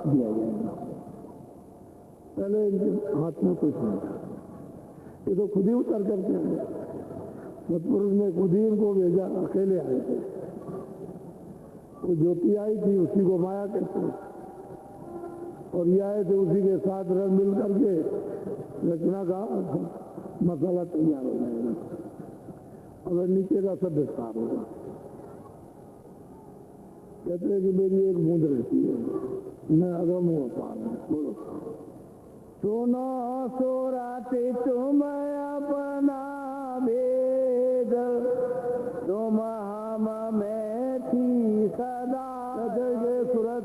Speaker 1: दिया जाएगा। पहले इनके हाथ में कुछ नहीं था, ये तो खुद ही उतर करके आए। सतपुरुष ने खुद ही इनको भेजा, अकेले आए थे। वो ज्योति आई थी, उसी को माया कहते हैं, और ये आए थे उसी के साथ रंग मिल करके रचना का मसाला तैयार हो जाएगा। अगर नीचे का सब विस्तार होगा। कहते हैं कि मेरी एक बूंद रहती है, मैं अगम हूँ अपार हूँ। बोलो,
Speaker 2: सुनो सुरति तुम अपना भेद, तुम हम में थी सदा।
Speaker 1: कहते सूरत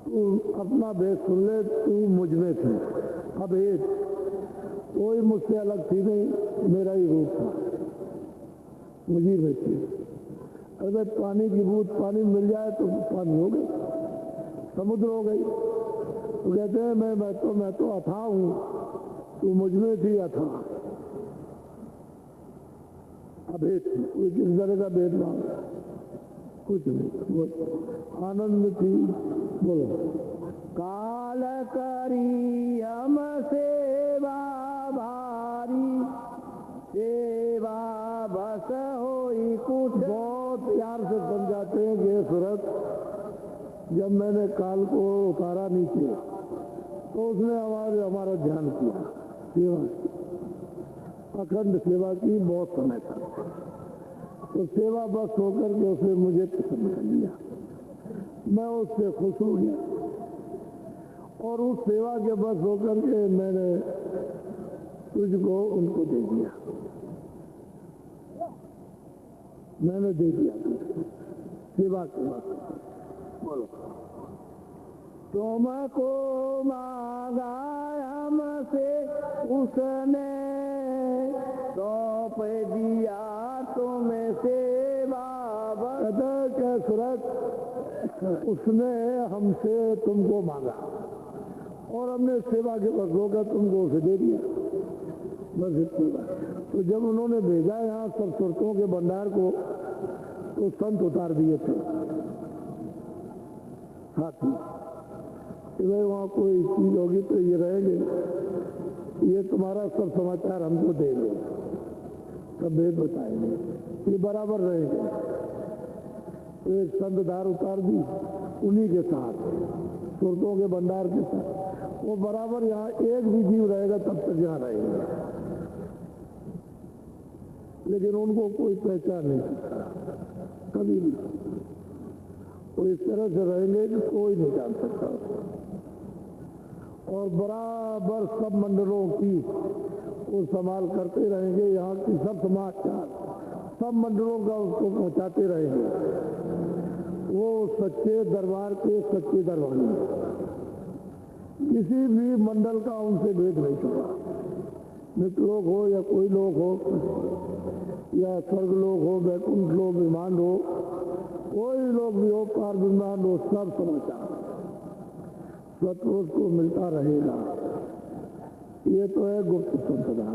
Speaker 1: तू अपना भेद सुन ले, तू मुझ में थी अभेद, कोई मुझसे अलग थी नहीं, मेरा ही रूप था, मुझी में थी। अरे पानी की बूंद पानी मिल जाए तो पानी हो गई, समुद्र हो गई। तो कहते हैं मैं तो अथाह हूँ, तू मुझ में थी अथाह, अभेद थी, कोई किस तरह का भेदभाव कुछ नहीं, आनंद थी। बोलो,
Speaker 2: काल करी हम सेवा भारी, सेवा बस होई कुछ।
Speaker 1: बहुत प्यार से समझाते हैं कि सूरत, जब मैंने काल को उतारा नीचे तो उसने हमारा ध्यान किया, सेवा की, अखंड सेवा की बहुत समय तक। तो सेवा बस होकर के उसने मुझे पसंद कर लिया, मैं उससे खुश हो गया और उस सेवा के बस होकर के मैंने तुझको उनको दे दिया, मैंने दे दिया सेवा के बस। बोलो तुमको मांगा हमसे उसने सौंप दिया तुम्हें सेवा सूरत, उसने हमसे तुमको मांगा और हमने सेवा के बस होकर तुमको उसे दे दिया, बस इतनी बात। तो जब उन्होंने भेजा यहाँ सब सुरतों के भंडार को तो संत उतार दिए थे साथी कि भाई वहाँ कोई चीज होगी तो ये रहेंगे, ये तुम्हारा सब समाचार हमको देंगे, सब भेद बताएंगे, ये बराबर रहेंगे। तो एक संतधार उतार दी उन्हीं के साथ, सुरतों के भंडार के साथ, वो बराबर यहाँ एक भी जीव रहेगा तब तक यहाँ रहेगा, लेकिन उनको कोई पहचान नहीं सकता कभी भी। वो इस तरह से रहेंगे कि कोई नहीं जान सकता, और बराबर सब मंडलों की वो संभाल करते रहेंगे, यहाँ की सब समाचार सब मंडलों का उसको पहुंचाते रहेंगे। वो सच्चे दरबार के सच्चे दरबारी, किसी भी मंडल का उनसे भेद नहीं छुपा, मित्र लोग हो या कोई लोग हो या स्वर्ग लोग हो, वैकुंठ लोग, विमान हो, कोई लोग भी हो, पार विमान हो, सब समाचार सतपुरुष को मिलता रहेगा। ये तो है गुप्त संपदा।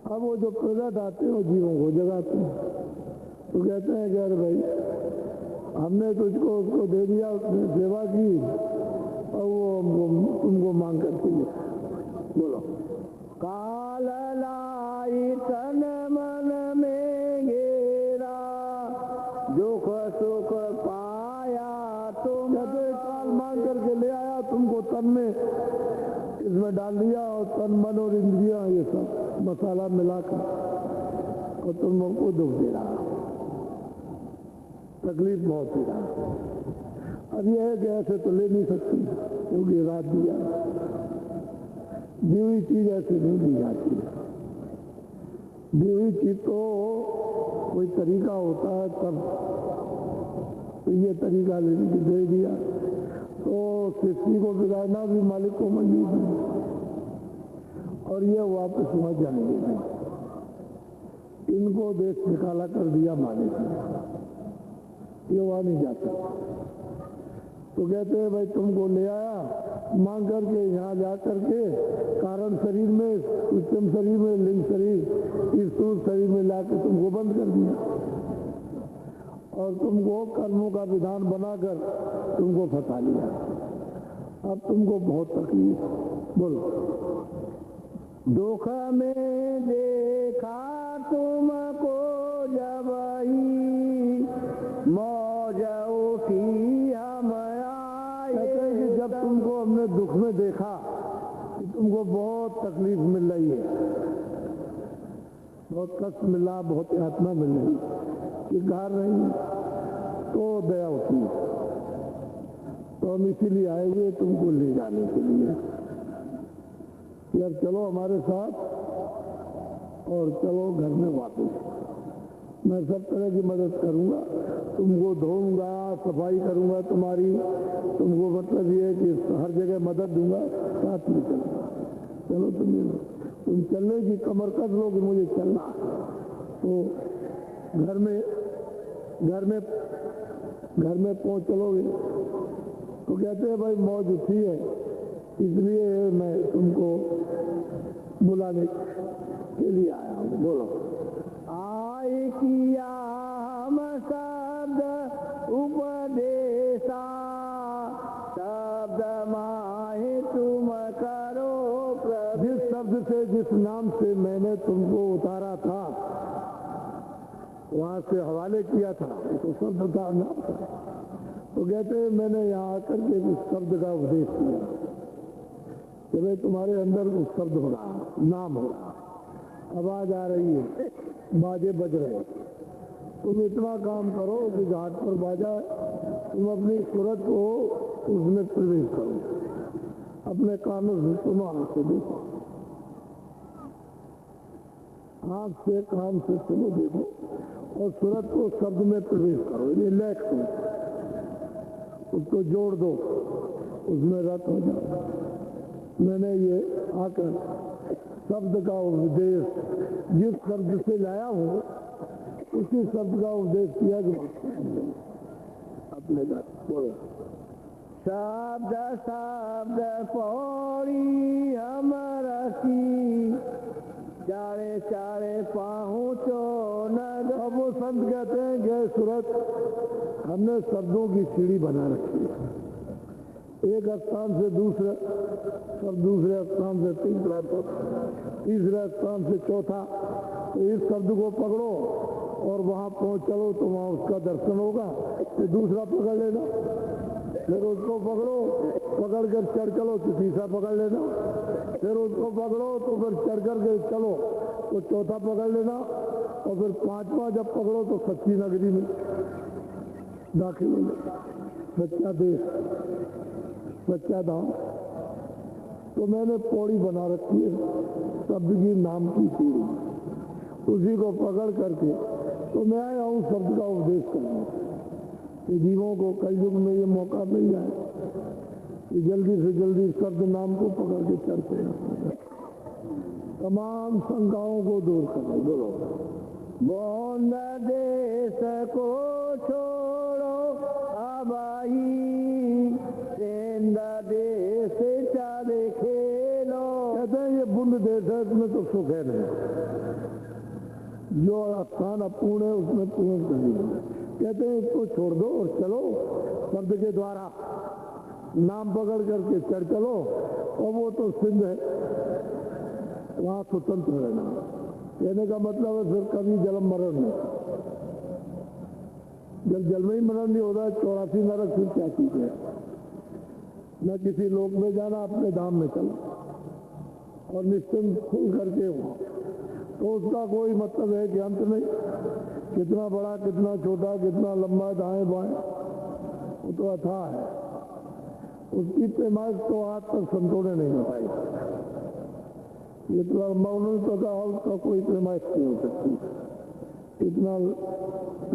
Speaker 1: अब वो जो प्रगट आते हैं वो जीवों को जगाते हैं, तो कहते हैं कि अरे भाई हमने तुझको उसको दे दिया, उसने सेवा की और वो हमको तुमको मांग करके लिया। बोलो काल लाई तन मन में घेरा, दुख सुख पाया तुम, काल मांग करके ले आया तुमको, तन में इसमें डाल दिया और तन मन और इंद्रियां ये सब मसाला मिलाकर, और तुमको दुख दे रहा, तकलीफ बहुत ही रहा। अब यह है कि ऐसे तो ले नहीं सकती क्योंकि रात दिया, दी हुई चीज ऐसे नहीं दी जाती, दी हुई चीज तो कोई तरीका होता है तब, तो ये तरीका लेने की दे दिया तो सृष्टि को बिगाड़ना भी मालिक को मंजूर नहीं, और ये वापस समझ जाएंगे। इनको देश निकाला कर दिया मालिक ने, ये वहां नहीं जाता। तो कहते हैं भाई तुमको ले आया मांग करके, यहाँ जा करके कारण शरीर में, उत्तम शरीर में, लिंग शरीर, ईश्वर शरीर में लाकर तुमको बंद कर दिया और तुमको कर्मों का विधान बनाकर तुमको फंसा लिया। अब तुमको बहुत तकलीफ। बोलो दुख में देखा तुमको जब ही मौज उठी हम आए, जब तुमको हमने दुख में देखा कि तुमको बहुत तकलीफ मिल रही है, बहुत कष्ट मिल रहा, बहुत यातना मिल रही, स्वीकार नहीं, तो दया उठी, तो हम इसीलिए आए हुए तुमको ले जाने के लिए कि अब चलो हमारे साथ और चलो घर में वापस। मैं सब तरह की मदद करूंगा, तुमको धोऊंगा, सफाई करूंगा तुम्हारी, तुमको मतलब ये है कि हर जगह मदद दूंगा, साथ में चलूंगा। चलो तुम चलने की कमर कस लो कि मुझे चलना। तो घर में पहुंच चलोगे तो कहते हैं भाई मौज उठी है, इसलिए मैं तुमको बुलाने के लिए आया हूँ। बोलो आए किया हम शब्द उपदेशा, शब्द माहे तुम करो प्रभु। जिस शब्द से, जिस नाम से मैंने तुमको उतारा था, वहां से हवाले किया था, तो शब्द का नाम था। तो कहते हैं मैंने यहाँ आकर के उस शब्द का उपदेश किया कि भाई तुम्हारे अंदर उस शब्द हो रहा, नाम हो रहा, आवाज आ रही है, बाजे बज रहे, तुम इतना काम करो कि घाट पर बाजा तुम अपनी सूरत को उसमें प्रवेश करो, अपने कानों से सुनो, आंख से देखो, आंख से कान से सुनो देखो, और सूरत को शब्द में प्रवेश करो, ये लैक हो, उसको जोड़ दो, उसमें रत हो जाओ। मैंने ये आकर शब्द का उपदेश जिस शब्द से लाया हूँ उसी शब्द का उपदेश किया कि अपने घर बोलो।
Speaker 2: शब्द शब्द पौड़ी हम रखी, चारे चारे पहुँचो न।
Speaker 1: अब वो संत कहते हैं कि सूरत हमने शब्दों की सीढ़ी बना रखी है, एक स्थान से दूसरा शब्द, दूसरे स्थान से तीसरा शब्द, तीसरे स्थान से चौथा। तो इस शब्द को पकड़ो और वहां पहुंच चलो तो वहां उसका दर्शन होगा, फिर दूसरा पकड़ लेना, फिर उसको पकड़ो, पकड़ कर चढ़ चलो तो तीसरा पकड़ लेना, फिर उसको पकड़ो तो फिर चढ़ कर के चलो तो चौथा पकड़ लेना, और फिर पांचवा जब पकड़ो तो सच्ची नगरी में दाखिल हो जाए, सच्चा देश, सच्चा धाम। तो मैंने पौड़ी बना रखी है शब्द की नाम की सीढ़ी, उसी को पकड़ करके तो मैं आया हूँ शब्द का उपदेश करने कि जीवों को कलयुग में ये मौका मिल जाए कि जल्दी से जल्दी शब्द नाम को पकड़ के चलते हैं, तमाम शंकाओं को दूर करो। बोलो,
Speaker 2: बोंद देश को छोड़ो अबाई, सेंद देश चाले खेलो।
Speaker 1: कहते हैं ये बुंद देश है, इसमें तो सुख है नहीं, जो स्थान अपूर्ण है उसमें पूर्ण कर दिया। कहते हैं इसको छोड़ दो और चलो शब्द के द्वारा नाम पकड़ करके चढ़ चलो, और वो तो सिंध है, वहां स्वतंत्र रहना। कहने का मतलब है फिर कभी जन्म मरण नहीं, जब जल में ही मरण नहीं होता 84 नरक फिर क्या चीज है। न किसी लोक में जाना, अपने धाम में चलो और निश्चिंत खुल करके हो, तो उसका कोई मतलब है कि अंत नहीं, कितना बड़ा कितना छोटा कितना लंबा दाएं बाएं वो तो अथाह है, उसकी पैमाइश तो आज तक संतों ने नहीं बताई। ये तो उन्होंने तो कहा उसका कोई पैमाइश नहीं हो सकती, इतना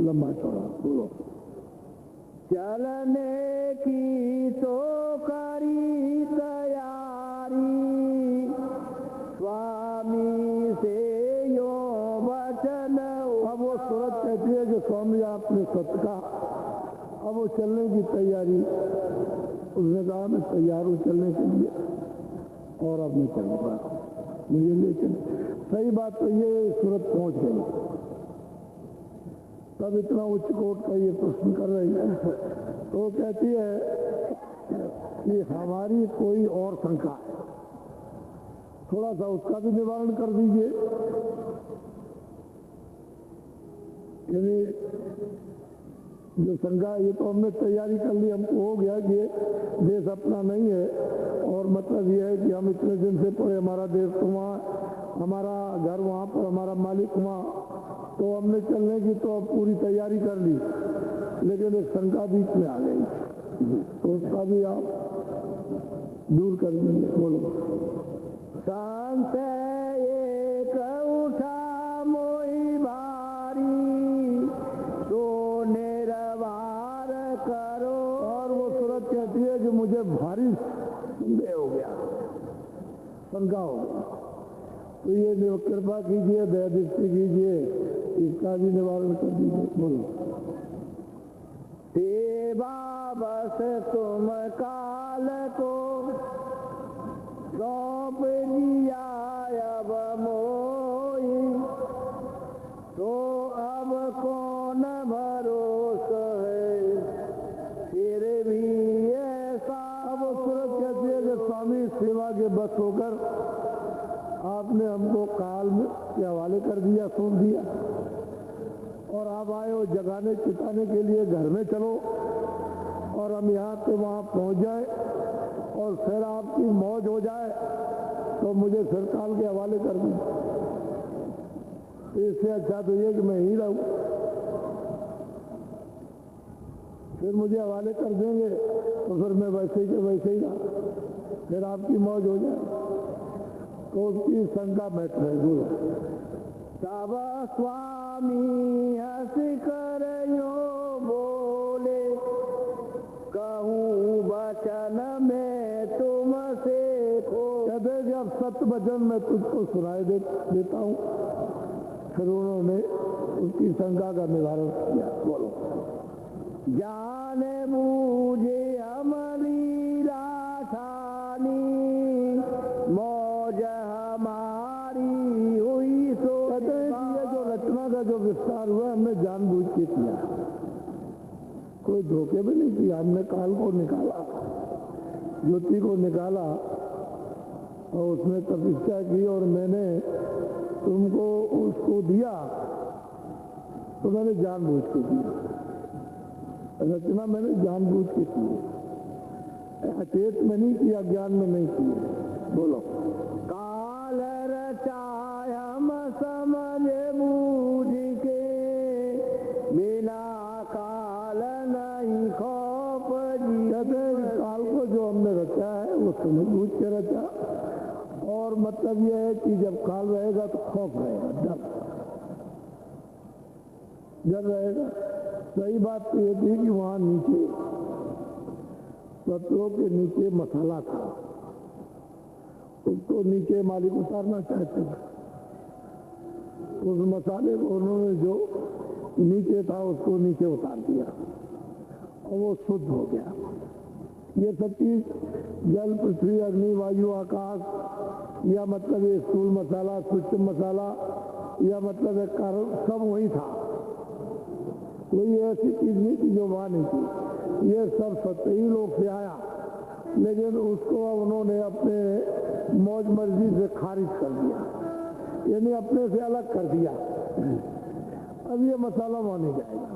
Speaker 1: लंबा चौड़ा। बोलो,
Speaker 2: चलने की तो करी तैयारी, स्वामी से यो वचन।
Speaker 1: अब वो सूरत कहती है कि स्वामी आपने सत्य का, अब वो चलने की तैयारी, उसने कहा मैं तैयार हूँ चलने के लिए और अब मैं चलूंगा, मुझे ले चल। सही बात तो ये सूरत पहुंच गई, तब इतना उच्च कोट का ये प्रश्न कर रही है। तो कहती है कि हमारी कोई और शंका है, थोड़ा सा उसका भी निवारण कर दीजिए। यानी जो शंका, ये तो हमने तैयारी कर ली, हमको हो गया कि ये देश अपना नहीं है, और मतलब ये है कि हम इतने दिन से पड़े, हमारा देश तो वहाँ, हमारा घर वहाँ पर, हमारा मालिक वहाँ, तो हमने चलने की तो अब पूरी तैयारी कर ली, लेकिन एक शंका बीच में आ गई, तो उसका भी आप दूर कर दीजिए। बोलो,
Speaker 2: शांत एक उठा मोई भारी, तो निर्वार करो।
Speaker 1: और वो सूरत कहती है कि मुझे भारी संदेह हो गया, शंका हो गया, तो ये कृपा कीजिए, दया दृष्टि कीजिए, इसका भी निवारण कर दीजिए। बोलो,
Speaker 2: सेवा बस तुम काल को सौंप दिया अब मोई, तो अब कौन भरोसा है फिर भी ऐसा।
Speaker 1: अब वो सूरत कहती है कि स्वामी सेवा के बस होकर आपने हमको काल के हवाले कर दिया, सौंप दिया, और आप आए हो जगाने चिताने के लिए, घर में चलो और हम यहाँ से वहाँ पहुँच जाए और फिर आपकी मौज हो जाए, तो मुझे फिर काल के हवाले कर दी। इससे अच्छा तो ये कि मैं ही रहूं, फिर मुझे हवाले कर देंगे तो फिर मैं वैसे ही के वैसे ही रहा, फिर आपकी मौज हो जाए, तो उसकी शंका बैठ रहे बोलो।
Speaker 2: तब स्वामी हंस कर यो बोले, कहूँ वचन में तुमसे खो।
Speaker 1: कहते कि अब सत्य वचन मैं तुझको सुनाई देता हूँ। फिर उन्होंने उसकी शंका का निवारण किया। बोलो।
Speaker 2: जाने बूझे हम लीला ठानी, मौज हमारी हुई सो।
Speaker 1: कहते हैं कि ये जो रचना का जो विस्तार हुआ हमने जानबूझ के किया, कोई धोखे में नहीं किया। हमने काल को निकाला, ज्योति को निकाला और उसने तपस्या की और मैंने तुमको उसको दिया, तो मैंने जानबूझ के दिया। रचना मैंने जानबूझ के की, अचेत में नहीं किया, ज्ञान में नहीं किया। बोलो।
Speaker 2: काल रचाय हम समझ बूझ के, बिना काल नहीं खौफ जी।
Speaker 1: कहते हैं कि काल को जो हमने रचा है वो समझ बूझ के रचा, और मतलब यह है कि जब काल रहेगा तो खौफ रहेगा, डर रहेगा। सही बात तो ये थी कि वहां नीचे पत्रों के नीचे मसाला था, उसको नीचे मालिक उतारना चाहते थे। उस मसाले को उन्होंने जो नीचे था उसको नीचे उतार दिया और वो शुद्ध हो गया। ये सब चीज जल, पृथ्वी, अग्नि, वायु, आकाश, या मतलब ये स्थूल मसाला, सूक्ष्म मसाला, या मतलब एक कारण सब वही था। कोई ऐसी चीज नहीं थी जो वहां नहीं थी। ये सब सत्य ही लोग से आया, लेकिन उसको उन्होंने अपने मौज मर्जी से खारिज कर दिया, यानी अपने से अलग कर दिया। अब ये मसाला वहां नहीं जाएगा,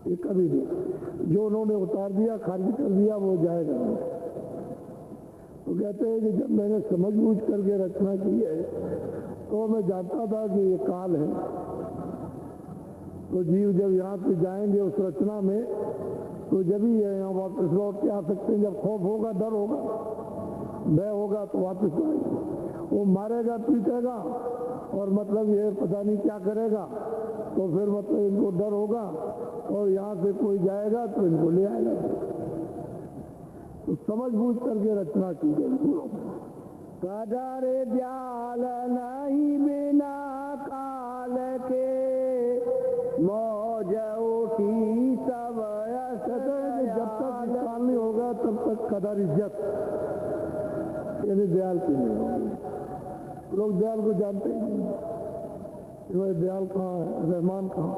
Speaker 1: ये कभी नहीं। जो उन्होंने उतार दिया, खारिज कर दिया, वो जाएगा नहीं। तो कहते हैं कि जब मैंने समझ बूझ करके रचना की है, तो मैं जानता था कि ये काल है। तो जीव जब यहाँ से जाएंगे उस रचना में, तो जब ही यहाँ वापस लौट के आ सकते हैं। जब खौफ होगा, डर होगा, भय होगा, तो वापस आएंगे। वो मारेगा, पीटेगा, और मतलब ये पता नहीं क्या करेगा, तो फिर मतलब इनको डर होगा, और यहाँ से कोई जाएगा तो इनको ले आएगा। तो समझ बूझ करके रचना की गई।
Speaker 2: कदर ब्याल नहीं बिना काल के, मौज उठी सब
Speaker 1: जब तक काल नहीं होगा तब तक कदर, इज्जत यानी दयाल की नहीं होगी। लोग दयाल को जानते ही नहीं। वह दयाल कहाँ है, रहमान कहाँ?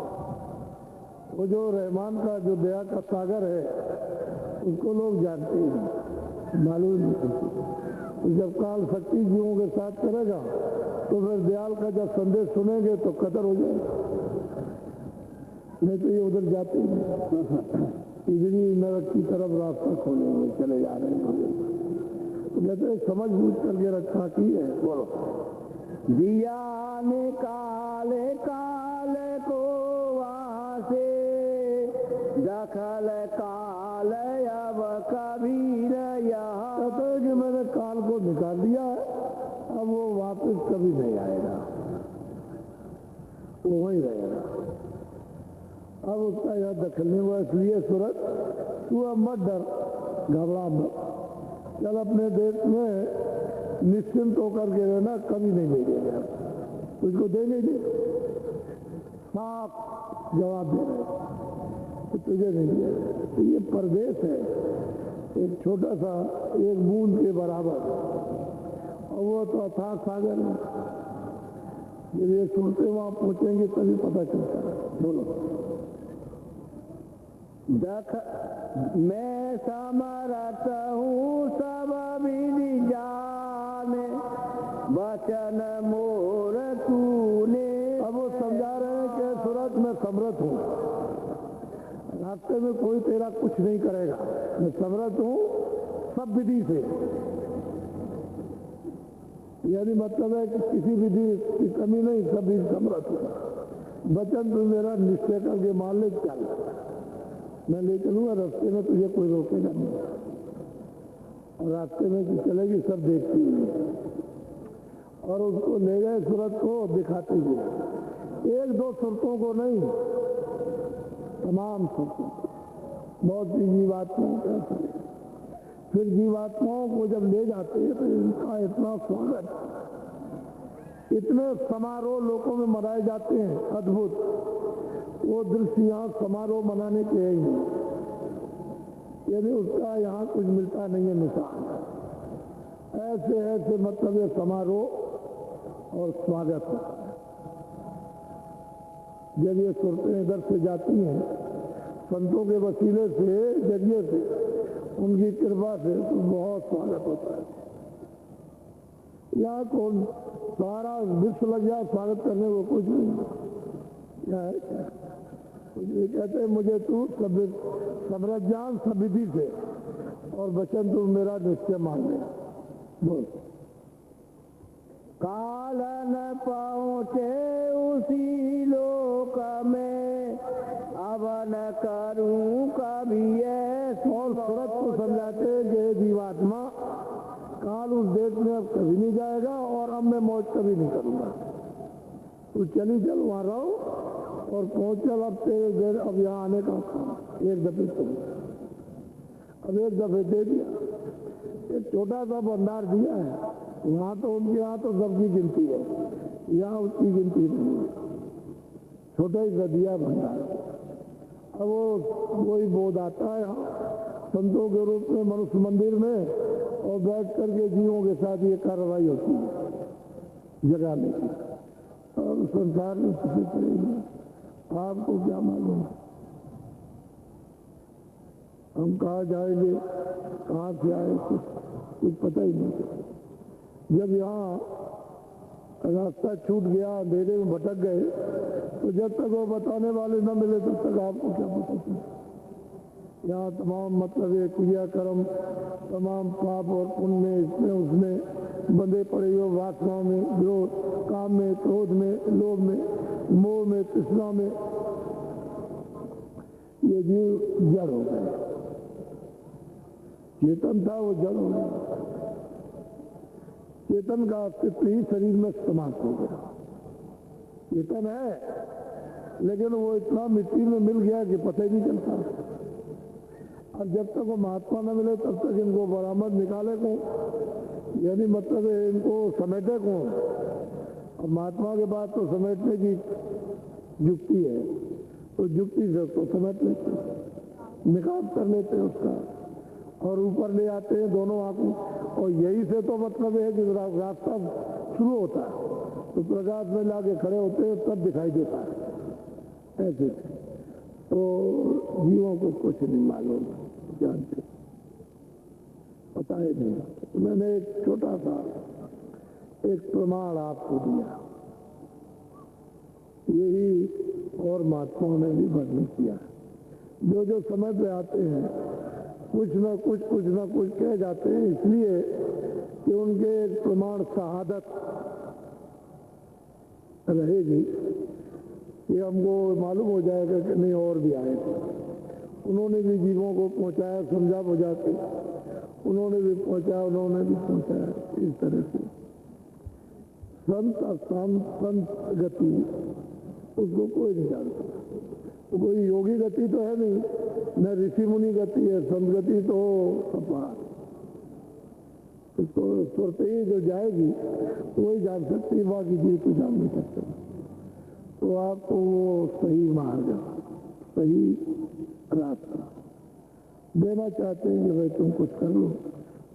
Speaker 1: वो जो रहमान का जो दया का सागर है, उसको लोग जानते ही नहीं, मालूम नहीं करते। तो जब काल शक्ति जीवों के साथ करेगा, तो फिर दयाल का जब संदेश सुनेंगे तो कदर हो जाएगा। नहीं तो ये उधर जाते ही नहीं, इधरी नरक की तरफ रास्ता खोलेंगे, चले जा रहे हैं। तो कहते हैं समझ बूझ करके रचना की है। बोलो।
Speaker 2: दिया निकाले काल को वहाँ से, दखल काल अब कभी न यहाँ।
Speaker 1: कहते हैं कि मैंने काल को निकाल दिया है, अब वो वापस कभी नहीं आएगा, वो वहीं रहेगा। अब उसका यह दखल नहीं हुआ, इसलिए सूरत तू अब मत डर, घबरा मत, चल अपने देश में निश्चिंत होकर के रहना, कभी नहीं मिलेंगे। तुझको देंगे नहीं, साफ जवाब दे रहे तो तुझे नहीं दिया। तो ये परदेश है, एक छोटा सा, एक बूंद के बराबर, और वो तो अथाह सागर है। जब ये सुनते वहां पहुंचेंगे तभी पता चलता है। बोलो।
Speaker 2: मैं समरत हूँ सब विधि जाने, वचन मोर तूने।
Speaker 1: अब वो समझा रहे हैं कि सूरत में समर्थ हूँ, रास्ते में कोई तेरा कुछ नहीं करेगा, मैं समर्थ हूँ सब विधि से। यानी मतलब है कि किसी विधि की कमी नहीं, सब विधि समर्थ हूँ। वचन तू मेरा निश्चय करके मान ले, चल मैं ले चलूंगा रास्ते में, तुझे कोई रोकेगा नहीं। और रास्ते में जो चलेगी सब देखती हुई। और उसको ले गए सूरत को दिखाते हुए, एक दो सुरतों को नहीं, तमाम सुरतों को, बहुत सी जीवात्माओं का असर है। फिर जीवात्माओं को जब ले जाते हैं तो इनका इतना स्वागत, इतने समारोह लोगों में मनाए जाते हैं अद्भुत, वो दृश्य यहाँ समारोह मनाने के है ही नहीं, यानी उसका यहाँ कुछ मिलता नहीं है मिसाल। ऐसे ऐसे मतलब ये समारोह और स्वागत होता है। जब ये सुरतें इधर से जाती हैं संतों के वसीले से, जरिए से, उनकी कृपा से, तो बहुत स्वागत होता है। यहाँ कौन सारा विश्व लग जाए स्वागत करने को, कुछ नहीं। क्या है क्या, कुछ नहीं। कहते हैं मुझे तू समरज्ञान समिधि से और वचन तू मेरा निश्चय मान ले। बोल।
Speaker 2: काल न पहुँचे उसी लोक में, अब न करूं कभी ऐसा।
Speaker 1: और सूरत को समझाते कि जीवात्मा काल उस देश में अब कभी नहीं जाएगा और अब मैं मौज कभी नहीं करूंगा। तू चली चल वहां रहो और पहुंच चल, अब तेरे देर अब यहाँ आने का काम एक दफे तुम, अब एक दफे दे दिया, एक छोटा सा भंडार दिया है। वहां तो उनके यहाँ तो सबकी गिनती है, यहाँ उसकी गिनती नहीं है, छोटा ही सा दिया भंडार। अब वो वही बोध आता है संतों के रूप में मनुष्य मंदिर में, और बैठ करके जीवों के साथ ये कार्रवाई होती है जगाने की। और संसार में किसी पड़ेगी, आपको क्या मालूम, हम कहाँ जाएंगे, कहाँ से आए, कुछ पता ही नहीं। जब यहाँ रास्ता छूट गया, अंधेरे में भटक गए, तो जब तक वो बताने वाले न मिले तब तक आपको क्या पता चले। यहाँ तमाम मतलब ये क्रियाक्रम, तमाम पाप और पुण्य, इसमें उसमें बंधे पड़े हो, वासनाओं में, जो काम में, क्रोध में, लोभ में, मोह में, तृष्णा में, ये जीव जड़ हो गए। चेतन था वो जड़ हो गया, चेतन का अस्तित्व ही शरीर में समाप्त हो गया। चेतन है लेकिन वो इतना मिट्टी में मिल गया कि पता ही नहीं चलता। और जब तक वो महात्मा न मिले तब तक इनको बरामद निकाले को, यानी मतलब इनको समेटे को। और महात्मा के बाद तो समेटने की युक्ति है, तो युक्ति से उसको समेट लेते, निकाल कर लेते हैं उसका और ऊपर ले आते हैं दोनों आंखों। और यही से तो मतलब है कि रास्ता शुरू होता है, तो प्रकाश में लाके खड़े होते हैं तब दिखाई देता है। ऐसे तो जीवों को कुछ नहीं मालूम, जानते, पता ही नहीं। मैंने एक छोटा सा एक प्रमाण आपको दिया, यही और महात्माओं ने भी वर्णन किया। जो जो समय पे आते हैं कुछ न कुछ कह जाते हैं, इसलिए कि उनके एक प्रमाण शहादत रहेगी कि हमको मालूम हो जाएगा कि नहीं और भी आए थे। उन्होंने भी जीवों को पहुंचाया, समझा बुझा के, उन्होंने भी पहुंचाया, उन्होंने भी पहुंचाया। इस तरह से संत गति उसको कोई नहीं जानता। तो कोई योगी गति तो है नहीं, न ऋषि मुनि गति है, संत गति तो अपार। उसको सुरते ही जो जाएगी वही जान सकती, बाकी चीज तो जान नहीं सकते। तो आपको वो सही मार्ग, सही रास्ता देना चाहते हैं कि भाई तुम कुछ कर लो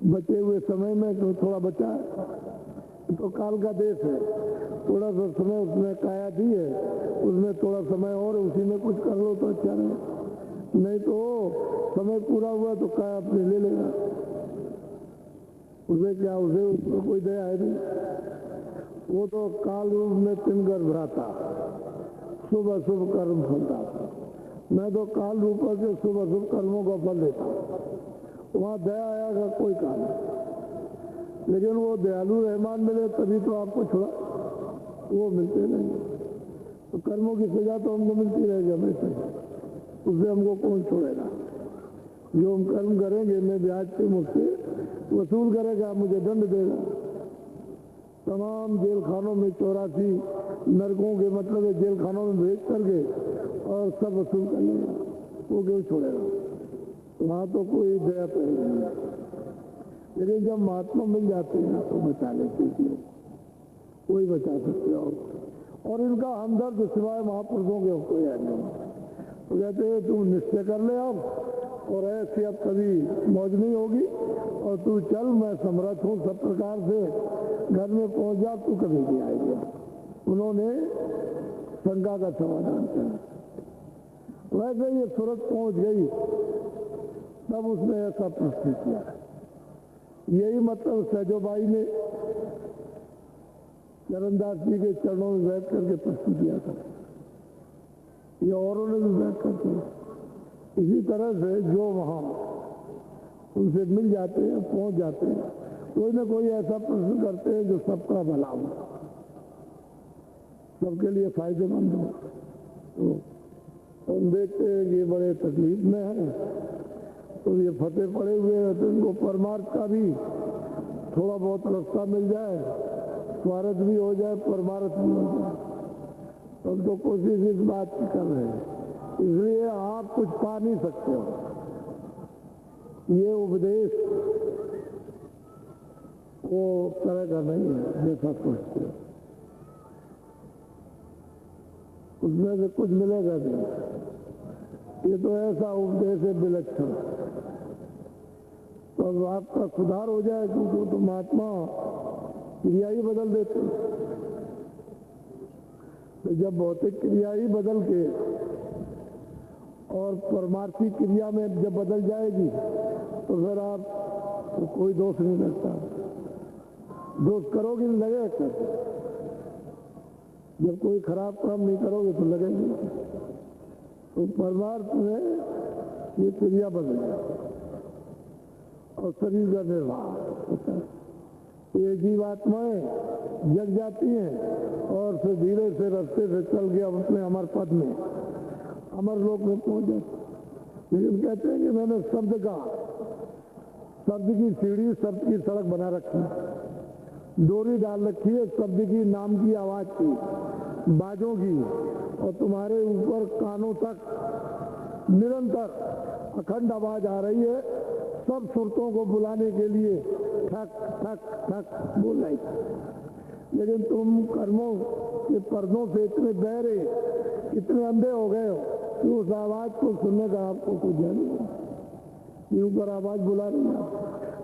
Speaker 1: बचे हुए समय में। तो थोड़ा बचा है तो काल का देश है, थोड़ा सा समय उसमें काया दी है, उसमें थोड़ा समय और उसी में कुछ कर लो तो अच्छा रहे। नहीं तो समय पूरा हुआ तो काया अपने ले लेगा, उसे क्या, उसे कोई दया है नहीं। वो तो काल रूप में तिनकर भराता, शुभ अशुभ कर्म फलता। मैं तो काल रूप के शुभ अशुभ कर्मों का फल देता हूँ। वहाँ दया आया का कोई काम नहीं, लेकिन वो दयालु रहमान मिले तभी तो आपको छुड़ा, वो मिलते नहीं। तो कर्मों की सजा तो हमको मिलती रहेगी हमेशा। उससे हमको कौन छोड़ेगा? जो हम कर्म करेंगे मैं ब्याज पे मुझसे वसूल करेगा, मुझे दंड देगा। तमाम जेल खानों में 84 नरकों के मतलब है जेल खानों में भेज करके और सब वसूल कर लेगा, वो क्यों छोड़ेगा? वहाँ तो कोई दया तो नहीं। लेकिन जब महात्मा मिल जाते हैं तो बचा लेते हैं, कोई बचा सकते हो। और इनका हमदर्द सिवाय महापुरुषों के कोई है नहीं। तो कहते हैं तू निश्चय कर ले अब, और ऐसी अब कभी मौज नहीं होगी, और तू चल, मैं समर्थ हूँ सब प्रकार से, घर में पहुंच जा, तू कभी नहीं आएगा। उन्होंने शंका का समाधान किया। वैसे ये सूरत पहुंच गई, तब उसने ऐसा प्रश्न किया। यही मतलब सहजोबाई ने चरणदास जी के चरणों में बैठ करके प्रश्न किया था, ये औरों ने भी बैठ करके। इसी तरह से जो वहां उनसे मिल जाते हैं, पहुंच जाते हैं, कोई ना कोई ऐसा प्रश्न करते हैं जो सबका भला हो, सबके लिए फायदेमंद हो। तो हम देखते हैं कि ये बड़े तकलीफ में है, तो ये फतेह पड़े हुए हैं, तो इनको परमार्थ का भी थोड़ा बहुत रास्ता मिल जाए, स्वार्थ भी हो जाए, परमार्थ भी हो जाए। हम तो कोशिश इस बात की कर रहे हैं। इसलिए आप कुछ पा नहीं सकते हो। ये उपदेश वो तरह का नहीं है जैसा सोचते हो, उसमें से कुछ मिलेगा नहीं। ये तो ऐसा उपदेश है विलक्षण। तो अब आपका सुधार हो जाए, क्योंकि तो महात्मा क्रिया ही बदल देते हैं। तो जब भौतिक क्रिया ही बदल के और परमार्थी क्रिया में जब बदल जाएगी, तो फिर आप तो कोई दोष नहीं लगता। दोष करोगे नहीं लगेगा। जब कोई खराब काम नहीं करोगे तो लगेगी। तो परमार्थ में ये क्रिया बदल जाए और शरीर का निर्वाह होता है। ये जीवात्माएं जग जाती हैं और फिर धीरे से रास्ते से चल के अपने अमर पद में, अमर लोक में पहुंच जाते। लेकिन कहते हैं कि मैंने शब्द की सीढ़ी, शब्द की सड़क बना रखी, डोरी डाल रखी है शब्द की, नाम की, आवाज की, बाजों की, और तुम्हारे ऊपर कानों तक निरंतर अखंड आवाज आ रही है, सब सुरतों को बुलाने के लिए ठक ठक ठक बोल रही। लेकिन तुम कर्मों के पर्दों से इतने बहरे, इतने अंधे हो गए हो कि उस आवाज को सुनने का आपको कुछ ध्यान नहीं, ऊपर आवाज बुला रही है।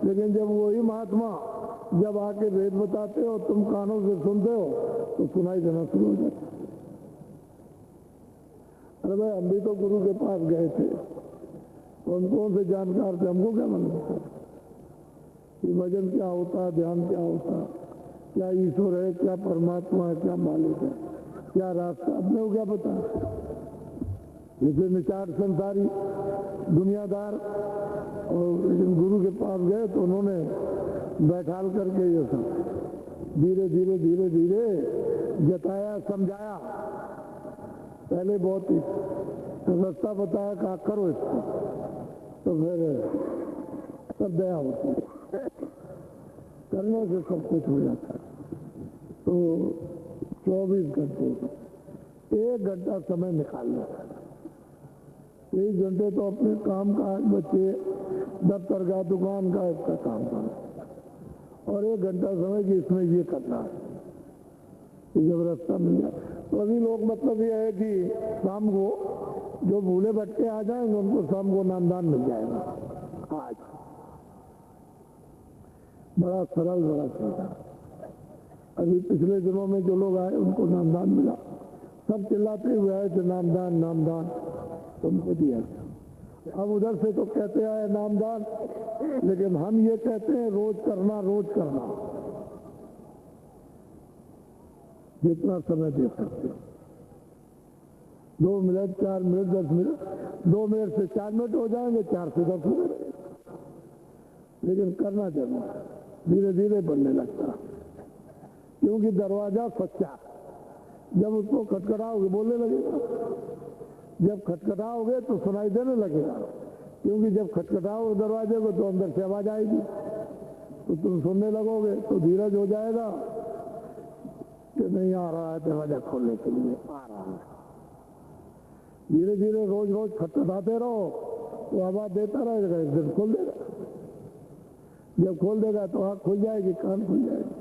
Speaker 1: लेकिन जब वही महात्मा जब आके वेद बताते हो, तुम कानों से सुनते हो, तो सुनाई देना शुरू हो जाता। अरे भाई, हम भी तो गुरु के पास गए थे, कौन कौन से जानकार थे, हमको क्या मालूम कि भजन क्या होता, ध्यान क्या होता, क्या ईश्वर है, क्या परमात्मा है, क्या मालिक है, क्या रास्ता, अपने को क्या पता। जैसे निचार संसारी दुनियादार, और लेकिन गुरु के पास गए तो उन्होंने बैठाल करके ये सब धीरे धीरे धीरे धीरे जताया, समझाया। पहले बहुत ही रास्ता बताया, कहा करो इसको, तो फिर सब दया होती है, करने से सब कुछ हो जाता है। तो 24 घंटे, 1 घंटा समय निकाल लो। 1 घंटे तो अपने काम का, बच्चे दफ्तर का, दुकान का, इसका काम करो, और 1 घंटा समय कि इसमें ये करना है, जब रास्ता मिल जाए। तो अभी लोग मतलब ये है कि शाम को जो भूले भटके आ जाएंगे उनको शाम को नामदान मिल जाएगा। आज बड़ा सरल, बड़ा सीधा। अभी पिछले दिनों में जो लोग आए उनको नामदान मिला, सब चिल्लाते हुए आए थे नामदान नामदान, उनको दिया। अब उधर से तो कहते आए नामदान, लेकिन हम ये कहते हैं रोज करना, रोज करना, जितना समय दे सकते हो। 2 मिनट, 4 मिनट, 10 मिनट, 2 मिनट से 4 मिनट हो जाएंगे, 4 से 10 मिनट, लेकिन करना जरूर, धीरे धीरे बनने लगता। क्योंकि दरवाजा सच्चा, जब उसको खटखटाओगे बोलने लगेगा। जब खटखटाओगे तो सुनाई देने लगेगा, क्योंकि जब खटखटाओ दरवाजे को तो अंदर से आवाज आएगी, तो तुम सुनने लगोगे, तो धीरज हो जाएगा कि नहीं आ रहा है दरवाजा खोलने के लिए, आ रहा है। धीरे धीरे रोज रोज खटखटाते रहो तो आवाज देता रहेगा, एक दिन खोल देगा। जब खोल देगा तो आँख खुल जाएगी, कान खुल जाएगी,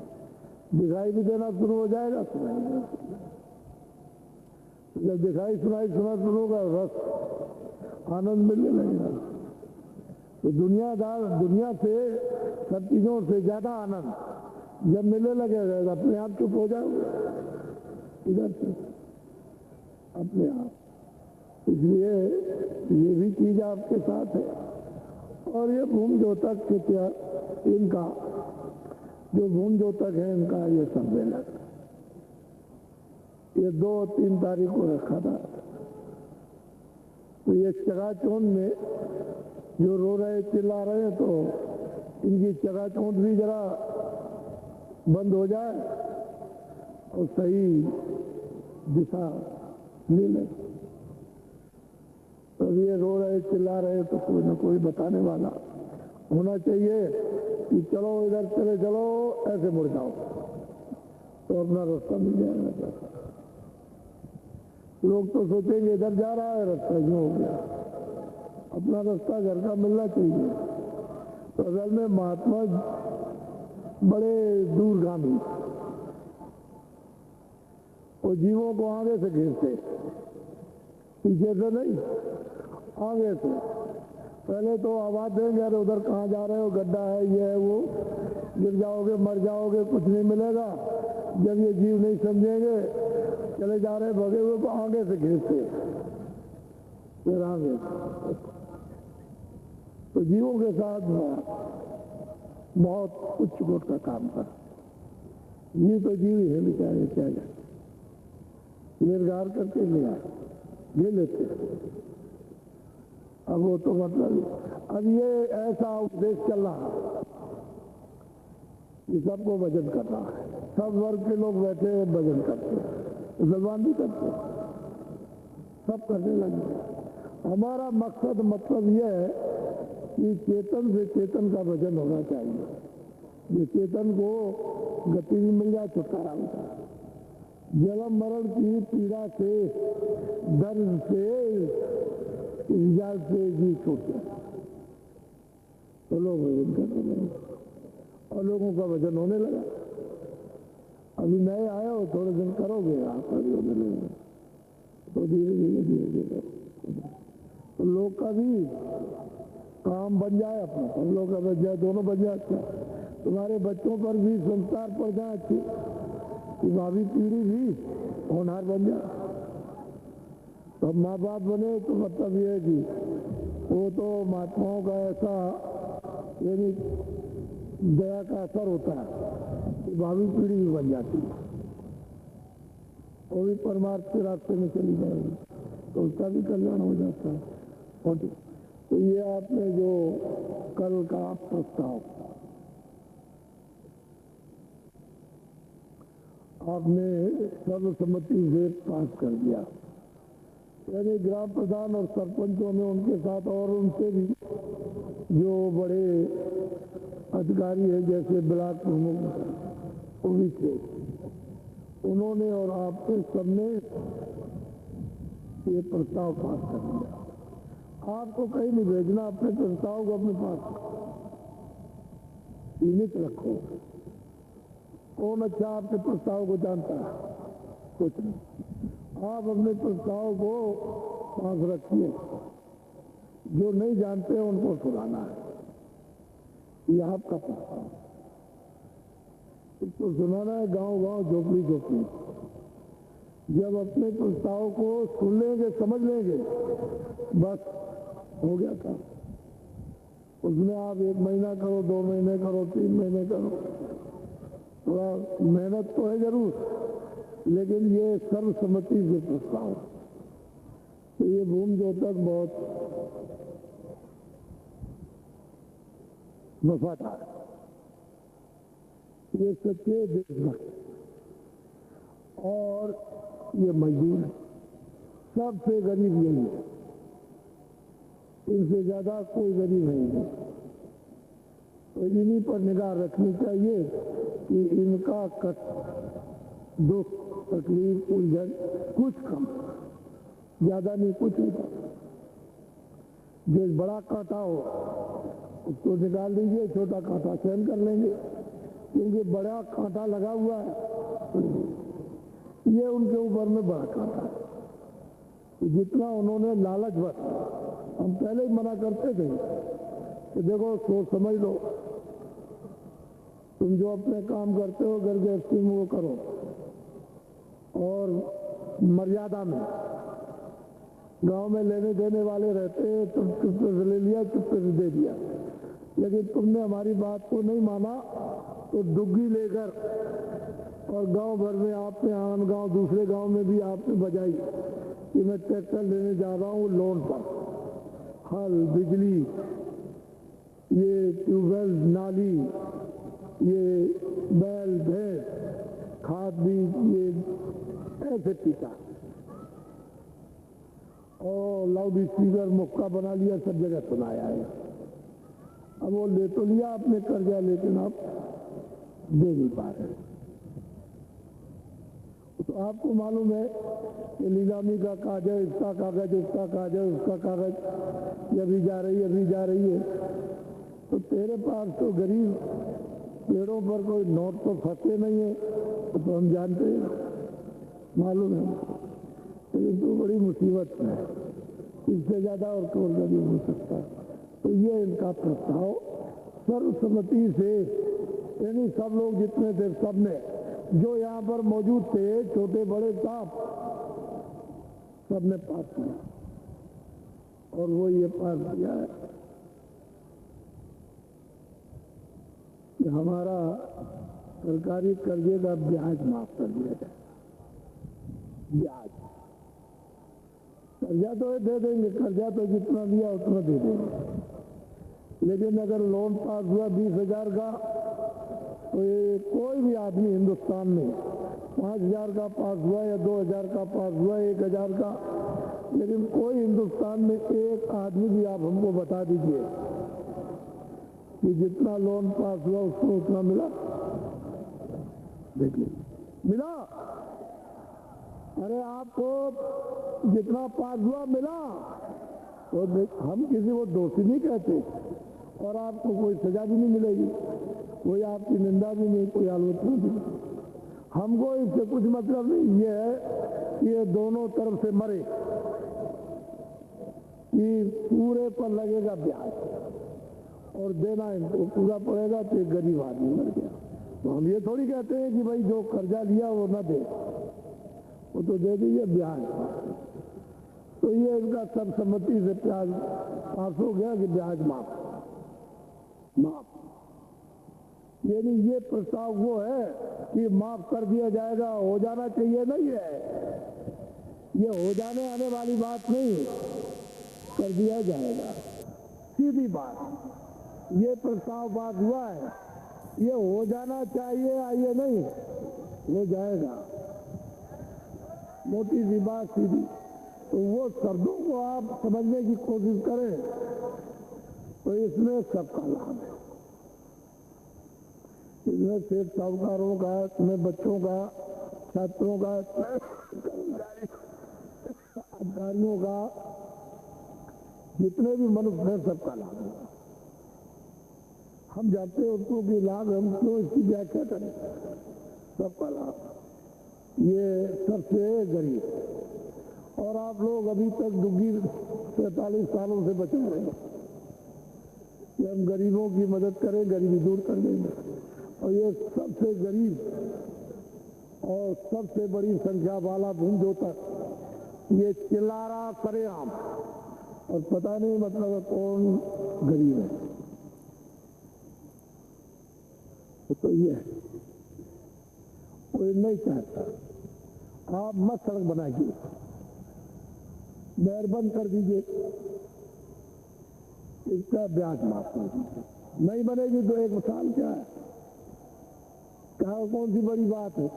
Speaker 1: दिखाई भी देना शुरू हो जाएगा, सुनाई देना शुरू हो जाएगा। जब दिखाई सुनाई सुना शुरू होगा, रस आनंद मिलने लगेगा। तो दुनिया से सब चीजों से ज्यादा आनंद जब मिलने लगेगा, अपने आप चुप हो जाओगे इधर से, अपने आप। इसलिए ये भी चीज आपके साथ है। और ये भूम ज्योतक के क्या इनका जो भूम ज्योतक है, इनका ये सम्मेलन ये 2-3 तारीख को रखा था। तो ये चकाचौंध में जो रो रहे चिल्ला रहे हैं, तो इनकी चकाचौंध भी जरा बंद हो जाए और सही दिशा ले ले। तो ये रो रहे चिल्ला रहे तो कोई ना कोई बताने वाला होना चाहिए कि चलो इधर चले चलो, ऐसे मुड़ जाओ, तो अपना रास्ता मिल जाएगा। लोग तो सोचेंगे इधर जा रहा है, रास्ता क्यों हो गया, अपना रास्ता घर का मिलना चाहिए। तो असल में महात्मा बड़े दूरगामी और जीवों को आगे से घेरते, पीछे से नहीं, आगे से। पहले तो आवाज देंगे, अरे उधर कहाँ जा रहे हो, गड्ढा है, ये है, वो, गिर जाओगे, मर जाओगे, कुछ नहीं मिलेगा। जब ये जीव नहीं समझेंगे, चले जा रहे भगे हुए, तो आगे से घेरते, फिर आगे। तो जीवों के साथ बहुत उच्च कोट का काम कर, ये तो जीव ही है बेचारे, क्या जाए, निर्गार करके ले लेते। अब वो तो मतलब अब ये ऐसा उपदेश चल रहा कि सबको भजन करना है, सब वर्ग के लोग बैठे भजन करते हैं, मुसलमान भी करते हैं, सब करने लगे। हमारा मकसद मतलब यह है कि चेतन से चेतन का भजन होना चाहिए, जो चेतन को गति भी मिल जाए, छुटकारा होता है, जन्म मरण की पीड़ा से, दर्द से, इजाज से जी छूट जाए, तो लोग भजन करने लगे और लोगों का भजन होने लगा। अभी नए आए हो, थोड़े दिन करोगे, आप अभी होने लगे, तो धीरे धीरे धीरे धीरे तो लोग का भी काम बन जाए, अपना हम लोग का बच जाए, दोनों बच जाए। तुम्हारे बच्चों पर भी संस्कार पड़ जाए अच्छी, कि भावी पीढ़ी भी होनहार बन जाए। तो माँ बाप बने तो मतलब ये है कि वो तो महात्माओं का ऐसा यानी दया का असर होता है कि भावी पीढ़ी भी बन जाती है, वो भी परमार्थ के रास्ते में चली जाएगी, तो उसका भी कल्याण हो जाता है। और तो ये आपने जो कल का प्रस्ताव आपने सर्वसम्मति से पास कर दिया, यानी ग्राम प्रधान और सरपंचों ने उनके साथ और उनसे भी जो बड़े अधिकारी हैं, जैसे ब्लॉक प्रमुख वो भी थे, उन्होंने और आपने सबने ये प्रस्ताव पास कर दिया। आपको कहीं नहीं भेजना, अपने प्रस्ताव को अपने पास सीमित रखो। कौन अच्छा आपके प्रस्ताव को जानता है? कुछ नहीं। आप अपने प्रस्ताव को पास रखिए, जो नहीं जानते उनको सुनाना है। ये आपका प्रस्ताव, इसको सुनाना है गांव गांव, झोपड़ी झोपड़ी। जब अपने प्रस्ताव को सुन लेंगे, समझ लेंगे, बस हो गया काम। उसमें आप 1 महीना करो, 2 महीने करो, 3 महीने करो, थोड़ा मेहनत तो है जरूर, लेकिन ये सर्वसम्मति से प्रस्ताव, तो ये भूम ज्योतक बहुत वफादार, ये सच्चे देशभक्त और ये मजदूर सबसे गरीब यही है, इनसे ज्यादा कोई गरीब नहीं है। तो इन्हीं पर निगाह रखनी चाहिए कि इनका दुख तकलीफ उलझन कुछ कम, ज्यादा नहीं, कुछ नहीं कम। जो बड़ा कांटा हो उसको निकाल दीजिए, छोटा कांटा सहन कर लेंगे, क्योंकि बड़ा कांटा लगा हुआ है, ये उनके ऊपर में बड़ा कांटा है। तो जितना उन्होंने लालच बस, हम पहले ही मना करते थे कि देखो सोच समझ लो, तुम जो अपने काम करते हो घर गृहस्थी में वो करो, और मर्यादा में। गांव में लेने देने वाले रहते, तुम चुपके से ले लिया, चुपके से दे दिया, लेकिन तुमने हमारी बात को नहीं माना तो डुग्गी लेकर और गांव भर में आपने आन गांव दूसरे गांव में भी आपने बजाई कि मैं ट्रैक्टर लेने जा रहा हूँ लोन पर, हल, बिजली, ये ट्यूबवेल, नाली, ये बैल भैंस, खाद बीज, ये ऐसे टीका, और लाउड स्पीकर मुक्का बना लिया, सब जगह सुनाया है। अब वो ले तो लिया आपने कर्जा, लेकिन आप दे नहीं पा रहे। तो आपको मालूम है कि नीलामी का कागज, इसका कागज, उसका कागज, उसका कागज, ये भी जा रही है, अभी जा रही है। तो तेरे पास तो गरीब पेड़ों पर कोई नोट तो फंसे नहीं है, तो हम जानते हैं, मालूम है, लेकिन तो बड़ी मुसीबत है, इससे ज्यादा और कौन गरीब हो सकता। तो ये इनका प्रस्ताव सर्वसम्मति से, यानी सब लोग जितने थे सबने, जो यहाँ पर मौजूद थे, छोटे बड़े साहब, सबने पास किया, और वो ये पास किया है कि हमारा सरकारी कर्जे का ब्याज माफ कर दिया जाए। ब्याज, कर्जा तो दे देंगे, कर्जा तो जितना दिया उतना दे देंगे, लेकिन अगर लोन पास हुआ 20,000 का, तो ये कोई भी आदमी हिंदुस्तान में 5,000 का पास हुआ या 2,000 का पास हुआ, 1,000 का, लेकिन कोई हिंदुस्तान में एक आदमी भी आप हमको बता दीजिए कि जितना लोन पास हुआ उसको उतना मिला। देखिए, मिला? अरे आपको जितना पास हुआ मिला, तो हम किसी को दोषी नहीं कहते, और आपको कोई सजा भी नहीं मिलेगी, कोई आपकी निंदा भी नहीं, कोई आलोचना भी नहीं। हमको इससे कुछ मतलब नहीं, ये है कि ये दोनों तरफ से मरे, कि पूरे पर लगेगा ब्याज और देना इनको पूरा पड़ेगा, तो एक गरीब आदमी मर गया। तो हम ये थोड़ी कहते हैं कि भाई जो कर्जा लिया वो ना दे, वो तो दे दीजिए ब्याज। तो ये इनका सर्वसम्मति से प्याज पास हो गया कि ब्याज माफ, यानी ये प्रस्ताव वो है कि माफ कर दिया जाएगा, हो जाना चाहिए नहीं है, ये हो जाने आने वाली बात नहीं, कर दिया जाएगा, सीधी बात। ये प्रस्ताव पास हुआ है, ये हो जाना चाहिए या ये नहीं, हो जाएगा, मोटी सी बात, सीधी। तो वो शब्दों को आप समझने की कोशिश करें तो इसमें सबका लाभ है, इसमें सेठ साहूकारों का, इसमें बच्चों का, छात्रों का, अधिकारियों का, जितने भी मनुष्य हैं सबका लाभ होगा। हम जानते हैं उसको कि लाभ, हम क्यों इसकी व्याख्या करें, सबका लाभ। ये सबसे गरीब, और आप लोग अभी तक दुग्गी 47 सालों से बचे रहे हैं कि हम गरीबों की मदद करें, गरीबी दूर कर देंगे, और ये सबसे गरीब और सबसे बड़ी संख्या वाला भूमि तक ये चिल्ला रहा सरेआम, और पता नहीं मतलब कौन गरीब है। तो ये कोई नहीं चाहता, आप मत सड़क बनाइए, बैर बंद कर दीजिए, इसका ब्याज माफ कर दीजिए, नहीं बनेगी तो 1 साल क्या है, क्या कौन सी बड़ी बात है,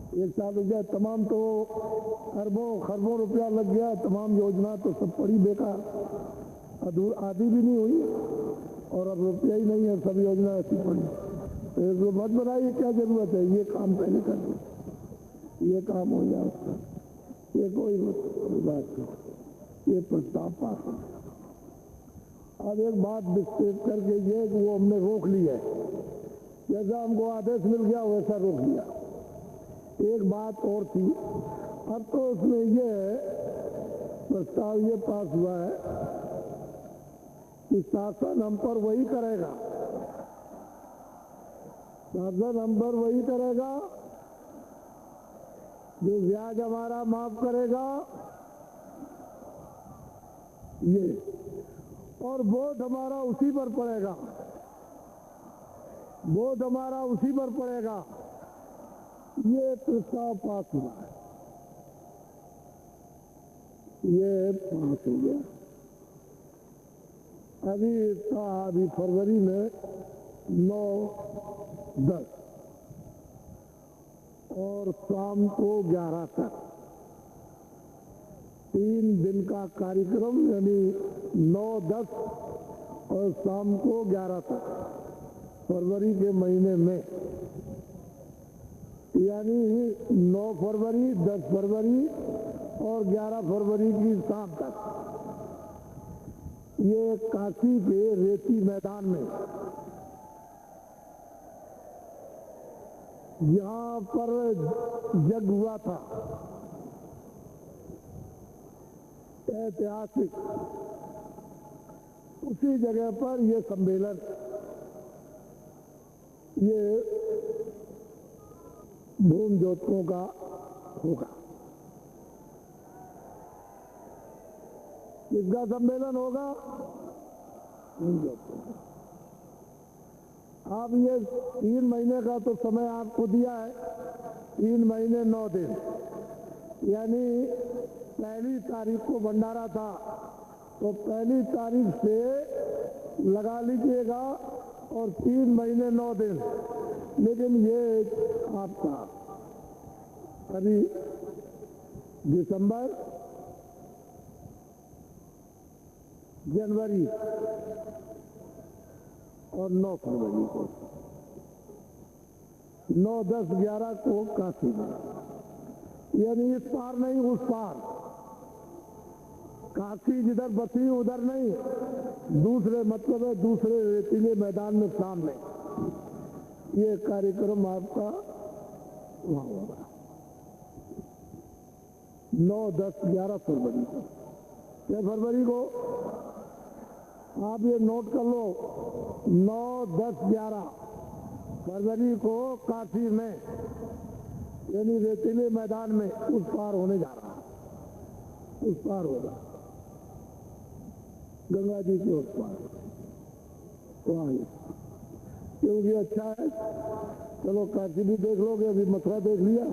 Speaker 1: एक साल हो गया, तमाम तो अरबों खरबों रुपया लग गया, तमाम योजना तो सब पड़ी बेकार, आधी भी नहीं हुई और अब रुपया ही नहीं है, सब योजना ऐसी पड़ी। तो मत बनाइए, क्या जरूरत है, ये काम पहले कर दो, ये काम हो जाए उसका, ये कोई बात नहीं, ये प्रस्ताव पास हो। अब एक बात डिस्कस करके ये कि वो हमने रोक लिया है, जैसा हमको आदेश मिल गया वैसा रोक लिया। एक बात और थी, अब तो उसमें ये प्रस्ताव ये पास हुआ है कि शासन हम पर वही करेगा, शासन हम पर वही करेगा जो ब्याज हमारा माफ करेगा, ये, और वोट हमारा उसी पर पड़ेगा, वोट हमारा उसी पर पड़ेगा। ये प्रस्ताव पास हुआ है, ये पास हो गया। अभी फरवरी में 9-10 और शाम को 11 तक 3 दिन का कार्यक्रम, यानी 9-10 और शाम को 11 तक फरवरी के महीने में, यानी 9 फरवरी, 10 फरवरी और 11 फरवरी की शाम तक ये काशी के रेती मैदान में, यहाँ पर जग हुआ था ऐतिहासिक, उसी जगह पर ये सम्मेलन, ये भूमि ज्योतियों का होगा। किसका सम्मेलन होगा? भूमि ज्योतियों का। अब ये 3 महीने का तो समय आपको दिया है, 3 महीने 9 दिन, यानी 1 तारीख को भंडारा था, तो 1 तारीख से लगा लीजिएगा और 3 महीने 9 दिन। लेकिन ये आपका अभी दिसंबर, जनवरी और 9 फरवरी को, 9, 10, 11 को काशी में, यानी इस पार नहीं उस पार, काशी जिधर बसी उधर नहीं, दूसरे मतलब है दूसरे रेतीले मैदान में सामने, ये कार्यक्रम आपका वहां होगा 9, 10, 11 फरवरी को। 6 फरवरी को आप ये नोट कर लो, 9, 10, 11 फरवरी को काशी में, यानी रेतीले मैदान में उस पार होने जा रहा है, उस पार होगा गंगा जी के उस पार, वहां, क्योंकि अच्छा है, चलो काशी भी देख लोगे, अभी मथुरा देख लिया,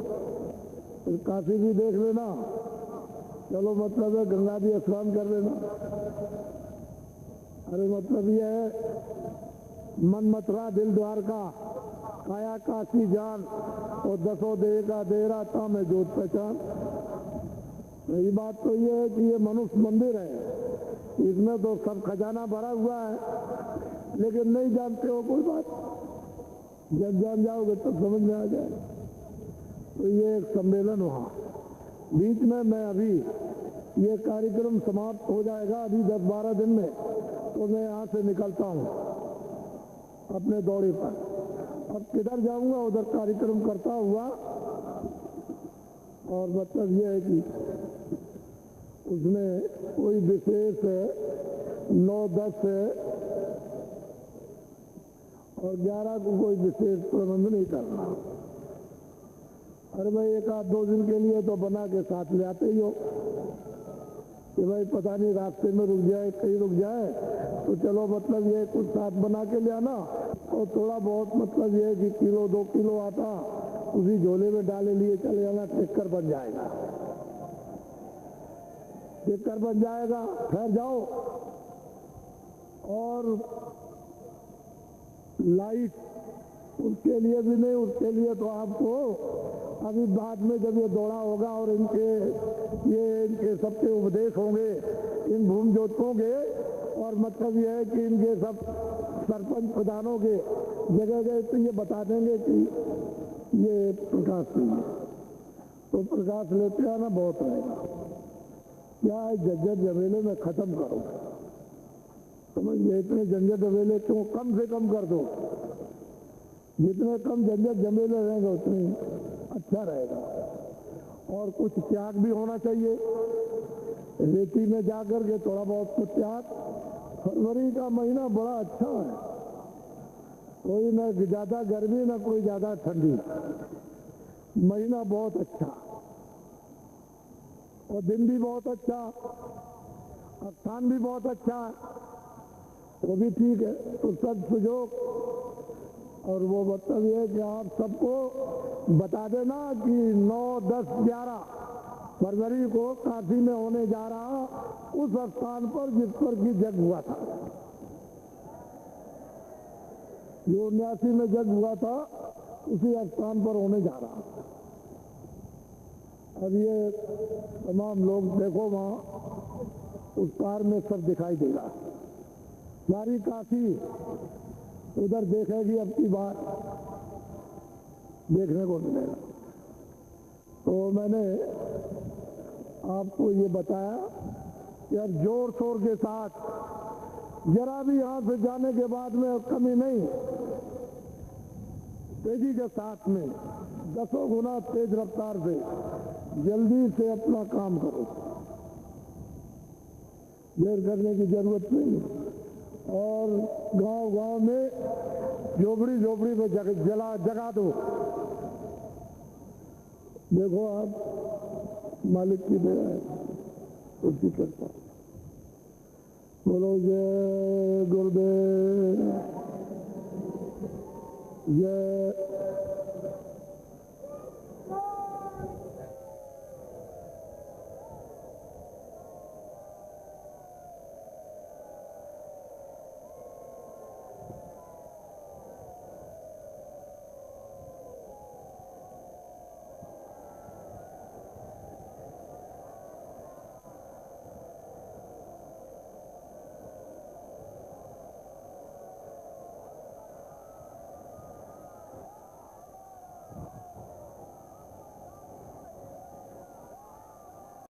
Speaker 1: तो काशी भी देख लेना, चलो मतलब है गंगा भी स्नान कर लेना। अरे मतलब ये है, मन मथुरा दिल द्वारका, काया काशी जान, और 10 देह का देहरा था मैं जोत पहचान। यही बात तो ये है कि ये मनुष्य मंदिर है, इसमें तो सब खजाना भरा हुआ है, लेकिन नहीं जानते हो, कोई बात, जब जान जाओगे तो समझ में आ जाएगा। तो ये एक सम्मेलन वहाँ बीच में, मैं अभी ये कार्यक्रम समाप्त हो जाएगा अभी 10-12 दिन में, तो मैं यहाँ से निकलता हूँ अपने दौरे पर। अब किधर जाऊँगा उधर कार्यक्रम करता हुआ, और मतलब ये है कि उसमें कोई विशेष 9, 10 और 11 को कोई विशेष प्रबंध नहीं करना। अरे भाई 1-2 दिन के लिए तो बना के साथ ले आते ही हो कि भाई पता नहीं रास्ते में रुक जाए, कहीं रुक जाए, तो चलो मतलब ये कुछ साथ बना के ले आना, और थोड़ा बहुत मतलब ये कि किलो 2 किलो आता उसी झोले में डाले लिए चले जाना, टिक्कर बन जाएगा, टिक्कर बन जाएगा, ठहर जाओ। और लाइट उसके लिए भी नहीं, उसके लिए तो आपको अभी बाद में जब ये दौड़ा होगा और इनके सबके उपदेश होंगे इन भूमि जोतकों के, और मतलब ये है कि इनके सब सरपंच प्रधानों के जगह गए तो ये बता देंगे कि ये प्रकाश नहीं है, तो प्रकाश लेते आना बहुत रहेगा। क्या है, झंझट झमेले में खत्म करो, समझिए। इतने झंझट झमेले क्यों, कम से कम कर दो। जितने कम झंझट झमेले रहेंगे उतने अच्छा रहेगा। और कुछ त्याग भी होना चाहिए, रेती में जाकर के थोड़ा बहुत तो त्याग। फरवरी का महीना बड़ा अच्छा है, कोई ना ज्यादा गर्मी ना कोई ज्यादा ठंडी, महीना बहुत अच्छा, और दिन भी बहुत अच्छा, स्थान भी बहुत अच्छा, वो भी ठीक है। तो सब सुजोग, और वो मतलब ये है कि आप सबको बता देना कि 9, 10, 11 फरवरी को काशी में होने जा रहा उस स्थान पर जिस पर की जग हुआ था, जो 79 में जग हुआ था, उसी स्थान पर होने जा रहा। अब ये तमाम लोग देखो, वहां उस पार में सब दिखाई देगा, सारी काशी उधर देखेगी, अब की बार देखने को मिलेगा। तो मैंने आपको ये बताया कि अब जोर शोर के साथ, जरा भी यहां से जाने के बाद में कमी नहीं, तेजी के साथ में 10 गुना तेज रफ्तार से जल्दी से अपना काम करो, देर करने की जरूरत नहीं। और गांव-गांव में झोपड़ी में जगा दो। देखो आप, मालिक की दया है, उसकी कृपा। बोलो जय गुरुदेव, जय